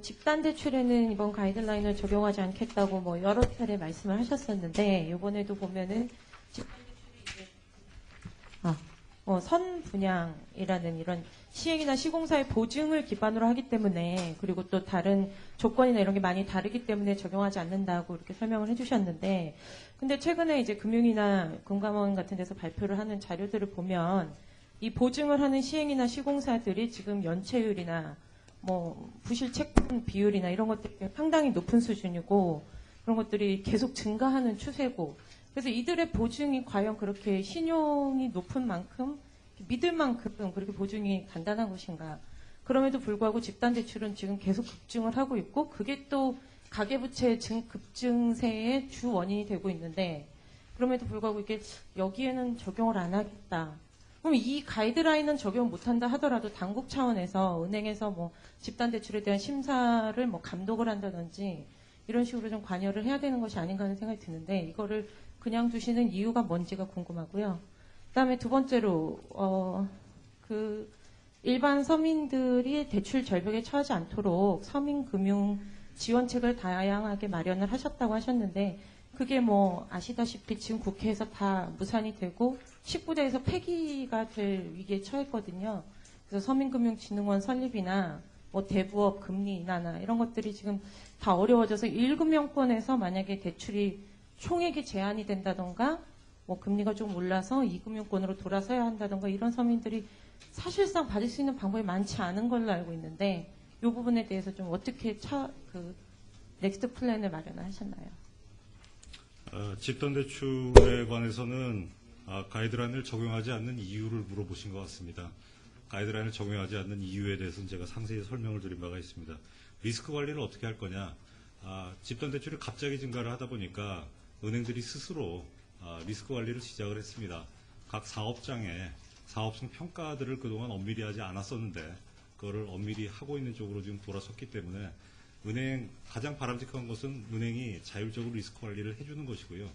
집단 대출에는 이번 가이드라인을 적용하지 않겠다고 여러 차례 말씀을 하셨었는데 이번에도 보면은 집단 대출이 선분양이라는 이런 시행이나 시공사의 보증을 기반으로 하기 때문에 그리고 또 다른 조건이나 이런 게 많이 다르기 때문에 적용하지 않는다고 이렇게 설명을 해주셨는데 근데 최근에 이제 금융이나 금감원 같은 데서 발표를 하는 자료들을 보면 이 보증을 하는 시행이나 시공사들이 지금 연체율이나 부실 채권 비율이나 이런 것들이 상당히 높은 수준이고 그런 것들이 계속 증가하는 추세고 그래서 이들의 보증이 과연 그렇게 신용이 높은 만큼 믿을 만큼 그렇게 보증이 간단한 것인가. 그럼에도 불구하고 집단대출은 지금 계속 급증을 하고 있고 그게 또 가계부채 급증세의 주 원인이 되고 있는데 그럼에도 불구하고 이게 여기에는 적용을 안 하겠다. 그럼 이 가이드라인은 적용 못한다 하더라도 당국 차원에서 은행에서 집단대출에 대한 심사를 감독을 한다든지 이런 식으로 좀 관여를 해야 되는 것이 아닌가 하는 생각이 드는데 이거를 그냥 두시는 이유가 뭔지가 궁금하고요. 그다음에 두 번째로 일반 서민들이 대출 절벽에 처하지 않도록 서민금융 지원책을 다양하게 마련을 하셨다고 하셨는데 그게 아시다시피 지금 국회에서 다 무산이 되고 19대에서 폐기가 될 위기에 처했거든요. 그래서 서민금융진흥원 설립이나 대부업 금리 인하나 이런 것들이 지금 다 어려워져서 1금융권에서 만약에 대출이 총액이 제한이 된다던가 금리가 좀 올라서 2금융권으로 돌아서야 한다던가 이런 서민들이 사실상 받을 수 있는 방법이 많지 않은 걸로 알고 있는데 이 부분에 대해서 좀 어떻게 넥스트 플랜을 마련을 하셨나요? 집단대출에 관해서는 가이드라인을 적용하지 않는 이유를 물어보신 것 같습니다. 가이드라인을 적용하지 않는 이유에 대해서는 제가 상세히 설명을 드린 바가 있습니다. 리스크 관리를 어떻게 할 거냐? 집단 대출이 갑자기 증가를 하다 보니까 은행들이 스스로 리스크 관리를 시작을 했습니다. 각 사업장에 사업성 평가들을 그동안 엄밀히 하지 않았었는데 그거를 엄밀히 하고 있는 쪽으로 지금 돌아섰기 때문에 은행 가장 바람직한 것은 은행이 자율적으로 리스크 관리를 해주는 것이고요.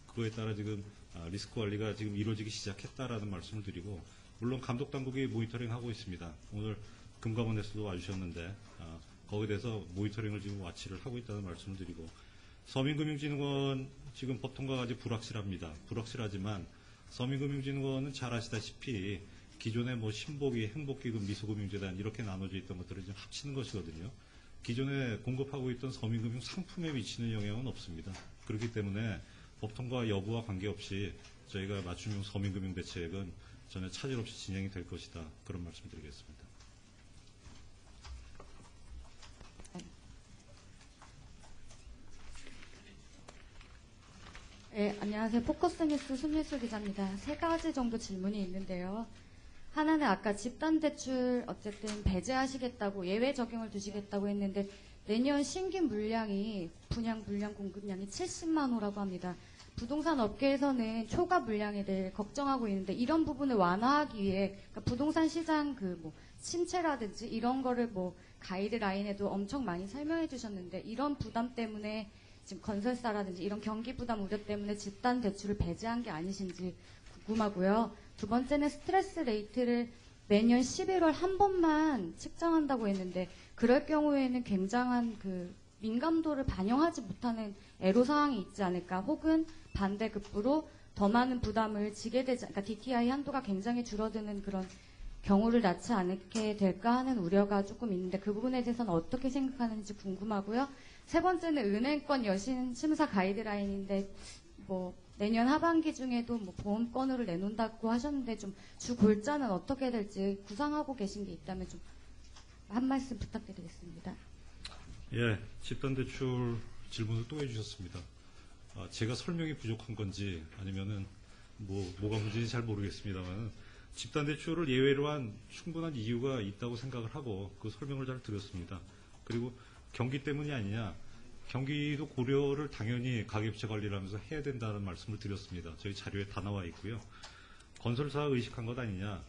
그거에 따라 지금 리스크 관리가 지금 이루어지기 시작했다라는 말씀을 드리고, 물론 감독 당국이 모니터링하고 있습니다. 오늘 금감원에서도 와주셨는데 거기에 대해서 모니터링을 지금 와치를 하고 있다는 말씀을 드리고, 서민금융진흥원 지금 법 통과가 아직 불확실합니다. 불확실하지만 서민금융진흥원은 잘 아시다시피 기존에 뭐 신복이, 행복기금, 미소금융재단 이렇게 나눠져 있던 것들을 지금 합치는 것이거든요. 기존에 공급하고 있던 서민금융 상품에 미치는 영향은 없습니다. 그렇기 때문에 법 통과 여부와 관계없이 저희가 맞춤형 서민금융 대책은 전혀 차질 없이 진행이 될 것이다. 그런 말씀 드리겠습니다. 네, 안녕하세요. 포커스뉴스 손예수 기자입니다. 3가지 정도 질문이 있는데요. 하나는 아까 집단대출 어쨌든 배제하시겠다고 예외 적용을 두시겠다고 했는데 내년 신규 물량이 분양 물량 공급량이 70만 호라고 합니다. 부동산 업계에서는 초과 물량에 대해 걱정하고 있는데 이런 부분을 완화하기 위해 그러니까 부동산 시장 침체라든지 이런 거를 가이드라인에도 엄청 많이 설명해 주셨는데 이런 부담 때문에 지금 건설사라든지 이런 경기 부담 우려 때문에 집단 대출을 배제한 게 아니신지 궁금하고요. 두 번째는 스트레스 레이트를 매년 11월 한 번만 측정한다고 했는데 그럴 경우에는 굉장한 민감도를 반영하지 못하는 애로사항이 있지 않을까, 혹은 반대급부로 더 많은 부담을 지게 되지, 그러니까 DTI 한도가 굉장히 줄어드는 그런 경우를 낳지 않게 될까 하는 우려가 조금 있는데 그 부분에 대해서는 어떻게 생각하는지 궁금하고요. 세 번째는 은행권 여신 심사 가이드라인인데 내년 하반기 중에도 보험권으로 내놓는다고 하셨는데 좀 주 골자는 어떻게 될지 구상하고 계신 게 있다면 좀 한 말씀 부탁드리겠습니다. 예, 집단대출 질문을 또 해주셨습니다. 제가 설명이 부족한 건지 아니면은 뭐가 문제인지 잘 모르겠습니다만 집단대출을 예외로 한 충분한 이유가 있다고 생각을 하고 그 설명을 잘 드렸습니다. 그리고 경기 때문이 아니냐, 경기도 고려를 당연히 가계부채 관리를 하면서 해야 된다는 말씀을 드렸습니다. 저희 자료에 다 나와 있고요. 건설사 의식한 것 아니냐.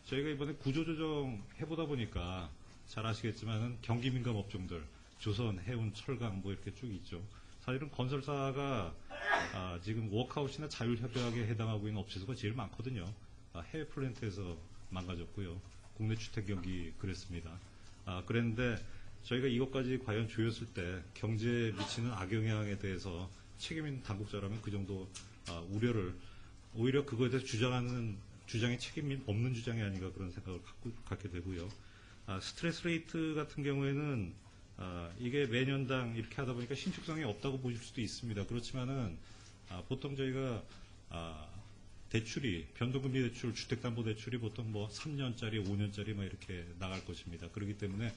저희가 이번에 구조조정 해보다 보니까 잘 아시겠지만은 경기 민감 업종들, 조선, 해운, 철강 이렇게 쭉 있죠. 사실은 건설사가 지금 워크아웃이나 자율협약에 해당하고 있는 업체수가 제일 많거든요. 해외 플랜트에서 망가졌고요. 국내 주택 경기 그랬습니다. 그랬는데 저희가 이것까지 과연 조였을 때 경제에 미치는 악영향에 대해서 책임 있는 당국자라면 그 정도 우려를, 오히려 그거에 대해서 주장의 책임이 없는 주장이 아닌가 그런 생각을 갖게 되고요. 스트레스 레이트 같은 경우에는 이게 매년당 이렇게 하다 보니까 신축성이 없다고 보실 수도 있습니다. 그렇지만은 보통 저희가 대출이, 변동금리 대출, 주택담보대출이 보통 3년짜리, 5년짜리 이렇게 나갈 것입니다. 그렇기 때문에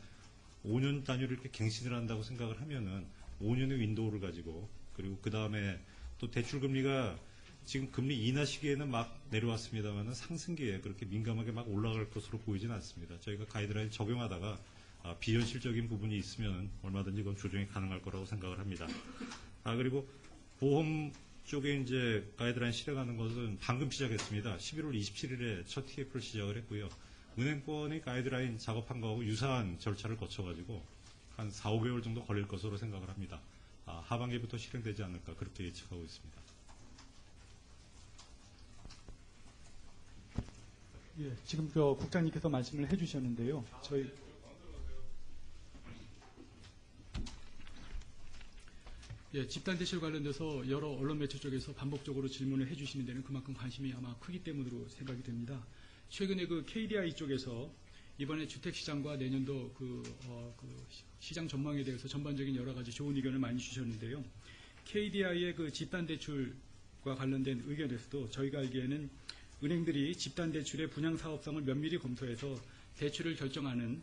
5년 단위로 이렇게 갱신을 한다고 생각을 하면은 5년의 윈도우를 가지고, 그리고 그 다음에 또 대출금리가 지금 금리 인하 시기에는 막 내려왔습니다만은 상승기에 그렇게 민감하게 막 올라갈 것으로 보이진 않습니다. 저희가 가이드라인 적용하다가 비현실적인 부분이 있으면 얼마든지 그건 조정이 가능할 거라고 생각을 합니다. 그리고 보험 쪽에 이제 가이드라인 실행하는 것은 방금 시작했습니다. 11월 27일에 첫 TF를 시작을 했고요. 은행권의 가이드라인 작업한 거하고 유사한 절차를 거쳐가지고 한 4, 5개월 정도 걸릴 것으로 생각을 합니다. 하반기부터 실행되지 않을까 그렇게 예측하고 있습니다. 예, 지금 국장님께서 말씀을 해주셨는데요. 집단 대출 관련돼서 여러 언론 매체 쪽에서 반복적으로 질문을 해주시는 데는 그만큼 관심이 아마 크기 때문으로 생각이 됩니다. 최근에 KDI 쪽에서 이번에 주택시장과 내년도 시장 전망에 대해서 전반적인 여러 가지 좋은 의견을 많이 주셨는데요. KDI의 집단 대출과 관련된 의견에서도 저희가 알기에는 은행들이 집단 대출의 분양 사업성을 면밀히 검토해서 대출을 결정하는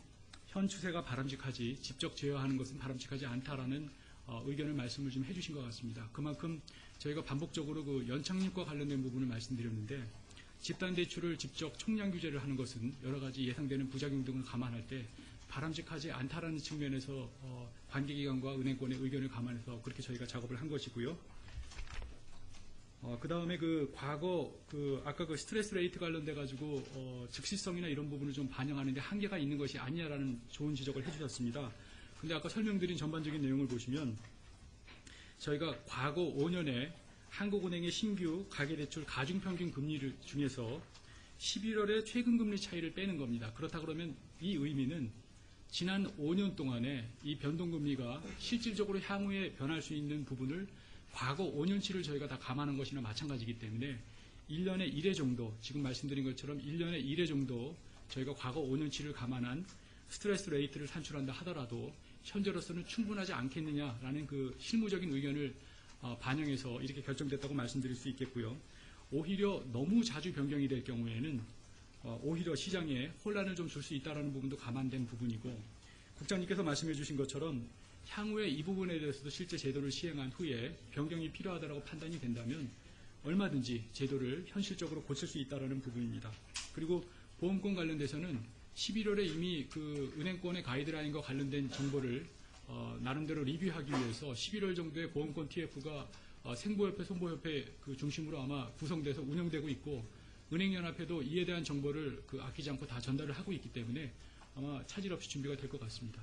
현 추세가 바람직하지 직접 제어하는 것은 바람직하지 않다라는 의견을 말씀을 좀 해주신 것 같습니다. 그만큼 저희가 반복적으로 그 연착륙과 관련된 부분을 말씀드렸는데 집단대출을 직접 총량 규제를 하는 것은 여러 가지 예상되는 부작용 등을 감안할 때 바람직하지 않다라는 측면에서 관계기관과 은행권의 의견을 감안해서 그렇게 저희가 작업을 한 것이고요. 그 다음에 과거 아까 스트레스 레이트 관련돼 가지고 즉시성이나 이런 부분을 좀 반영하는데 한계가 있는 것이 아니냐라는 좋은 지적을 해주셨습니다. 근데 아까 설명드린 전반적인 내용을 보시면 저희가 과거 5년에 한국은행의 신규 가계대출 가중평균 금리를 중에서 11월에 최근금리 차이를 빼는 겁니다. 그렇다 그러면 이 의미는 지난 5년 동안에 이 변동금리가 실질적으로 향후에 변할 수 있는 부분을 과거 5년치를 저희가 다 감안한 것이나 마찬가지이기 때문에 1년에 1회 정도, 지금 말씀드린 것처럼 1년에 1회 정도 저희가 과거 5년치를 감안한 스트레스 레이트를 산출한다 하더라도 현재로서는 충분하지 않겠느냐라는 그 실무적인 의견을 반영해서 이렇게 결정됐다고 말씀드릴 수 있겠고요. 오히려 너무 자주 변경이 될 경우에는 오히려 시장에 혼란을 좀 줄 수 있다는 부분도 감안된 부분이고 국장님께서 말씀해 주신 것처럼 향후에 이 부분에 대해서도 실제 제도를 시행한 후에 변경이 필요하다고 판단이 된다면 얼마든지 제도를 현실적으로 고칠 수 있다는 부분입니다. 그리고 보험권 관련돼서는 11월에 이미 은행권의 가이드라인과 관련된 정보를 나름대로 리뷰하기 위해서 11월 정도에 보험권 TF가 생보협회, 손보협회 중심으로 아마 구성돼서 운영되고 있고 은행연합회도 이에 대한 정보를 아끼지 않고 다 전달을 하고 있기 때문에 아마 차질 없이 준비가 될 것 같습니다.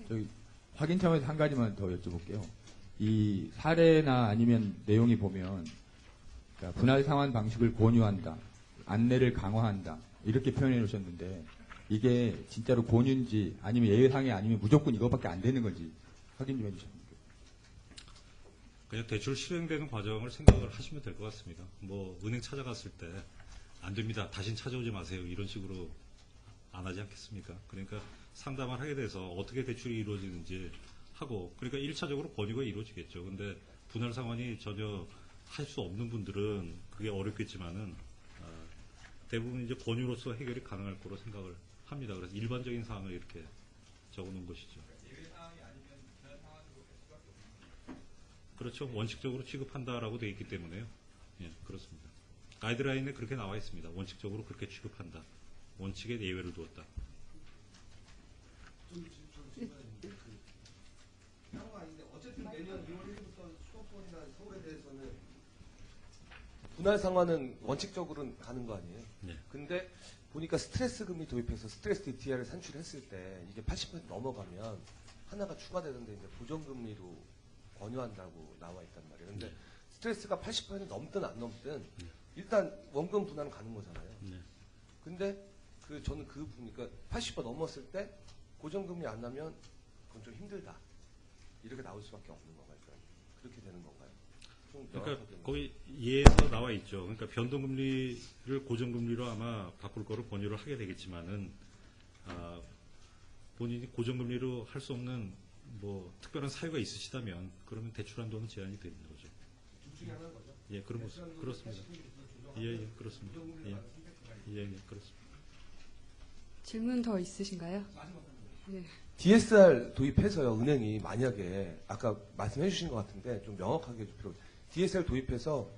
저기 확인 차원에서 한 가지만 더 여쭤볼게요. 이 사례나 아니면 내용이 보면 그러니까 분할 상환 방식을 권유한다, 안내를 강화한다 이렇게 표현해 놓으셨는데 이게 진짜로 권유인지 아니면 예외상이 아니면 무조건 이것밖에 안 되는 건지 확인 좀 해주시면 돼요. 그냥 대출 실행되는 과정을 생각을 하시면 될 것 같습니다. 뭐 은행 찾아갔을 때 안 됩니다. 다신 찾아오지 마세요. 이런 식으로 안 하지 않겠습니까? 그러니까 상담을 하게 돼서 어떻게 대출이 이루어지는지 하고 그러니까 1차적으로 권유가 이루어지겠죠. 근데 분할 상환이 전혀 할 수 없는 분들은 그게 어렵겠지만은 대부분 이제 권유로서 해결이 가능할 거로 생각을 합니다. 그래서 일반적인 사항을 이렇게 적어놓은 것이죠. 그렇죠. 원칙적으로 취급한다라고 되어 있기 때문에요. 예, 그렇습니다. 가이드라인에 그렇게 나와 있습니다. 원칙적으로 그렇게 취급한다. 원칙에 예외를 두었다. 어쨌든 내년 2월 1일부터 수도권이나 서울에 대해서는 분할 상환은 원칙적으로는 가는 거 아니에요? 네. 근데 보니까 스트레스 금리 도입해서 스트레스 DTI를 산출했을 때 이게 80% 넘어가면 하나가 추가되는데 이제 보정금리로 권유한다고 나와 있단 말이에요. 근데 네. 스트레스가 80% 넘든 안 넘든 일단 원금 분할은 가는 거잖아요. 네. 근데 저는 보니까 80% 넘었을 때 고정금리 안 나면 그건 좀 힘들다. 이렇게 나올 수밖에 없는 건가요? 그렇게 되는 건가요? 좀 그러니까 거기 예에서 나와 있죠. 그러니까 변동금리를 고정금리로 아마 바꿀 거를 권유를 하게 되겠지만은 본인이 고정금리로 할 수 없는 뭐 특별한 사유가 있으시다면 그러면 대출 한도는 제한이 되는 거죠. 둘 중에 하나인 거죠? 예, 그렇습니다. 예, 그렇습니다. 예, 그렇습니다. 질문 더 있으신가요? 네. DSR 도입해서요, 은행이 만약에 아까 말씀해 주신 것 같은데 좀 명확하게 해줄 필요가 DSR 도입해서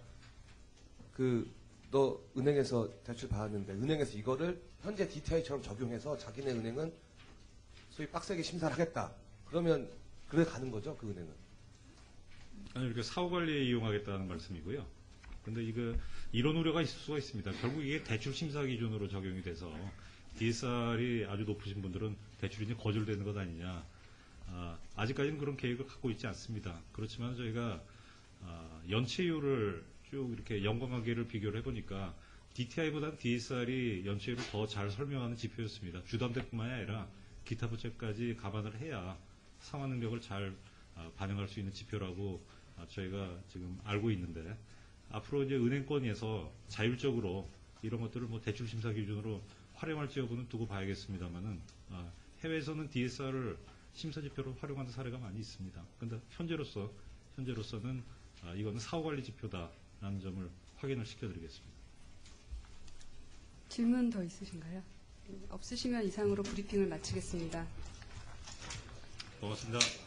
너 은행에서 대출 받았는데 은행에서 이거를 현재 DTI처럼 적용해서 자기네 은행은 소위 빡세게 심사를 하겠다. 그러면 그래 가는 거죠, 그 은행은? 아니, 이렇게 사후 관리에 이용하겠다는 말씀이고요. 근데 이런 우려가 있을 수가 있습니다. 결국 이게 대출 심사 기준으로 적용이 돼서 DSR이 아주 높으신 분들은 대출이 이제 거절되는 것 아니냐. 아직까지는 그런 계획을 갖고 있지 않습니다. 그렇지만 저희가 연체율을 쭉 이렇게 연관관계를 비교를 해보니까 DTI보다는 DSR이 연체율을 더 잘 설명하는 지표였습니다. 주담대뿐만이 아니라 기타 부채까지 감안을 해야 상환 능력을 잘 반영할 수 있는 지표라고 저희가 지금 알고 있는데 앞으로 이제 은행권에서 자율적으로 이런 것들을 뭐 대출 심사 기준으로 활용할지 여부는 두고 봐야겠습니다만은 해외에서는 DSR을 심사 지표로 활용하는 사례가 많이 있습니다. 그런데 현재로서는 이거는 사후 관리 지표다라는 점을 확인을 시켜드리겠습니다. 질문 더 있으신가요? 없으시면 이상으로 브리핑을 마치겠습니다. 고맙습니다.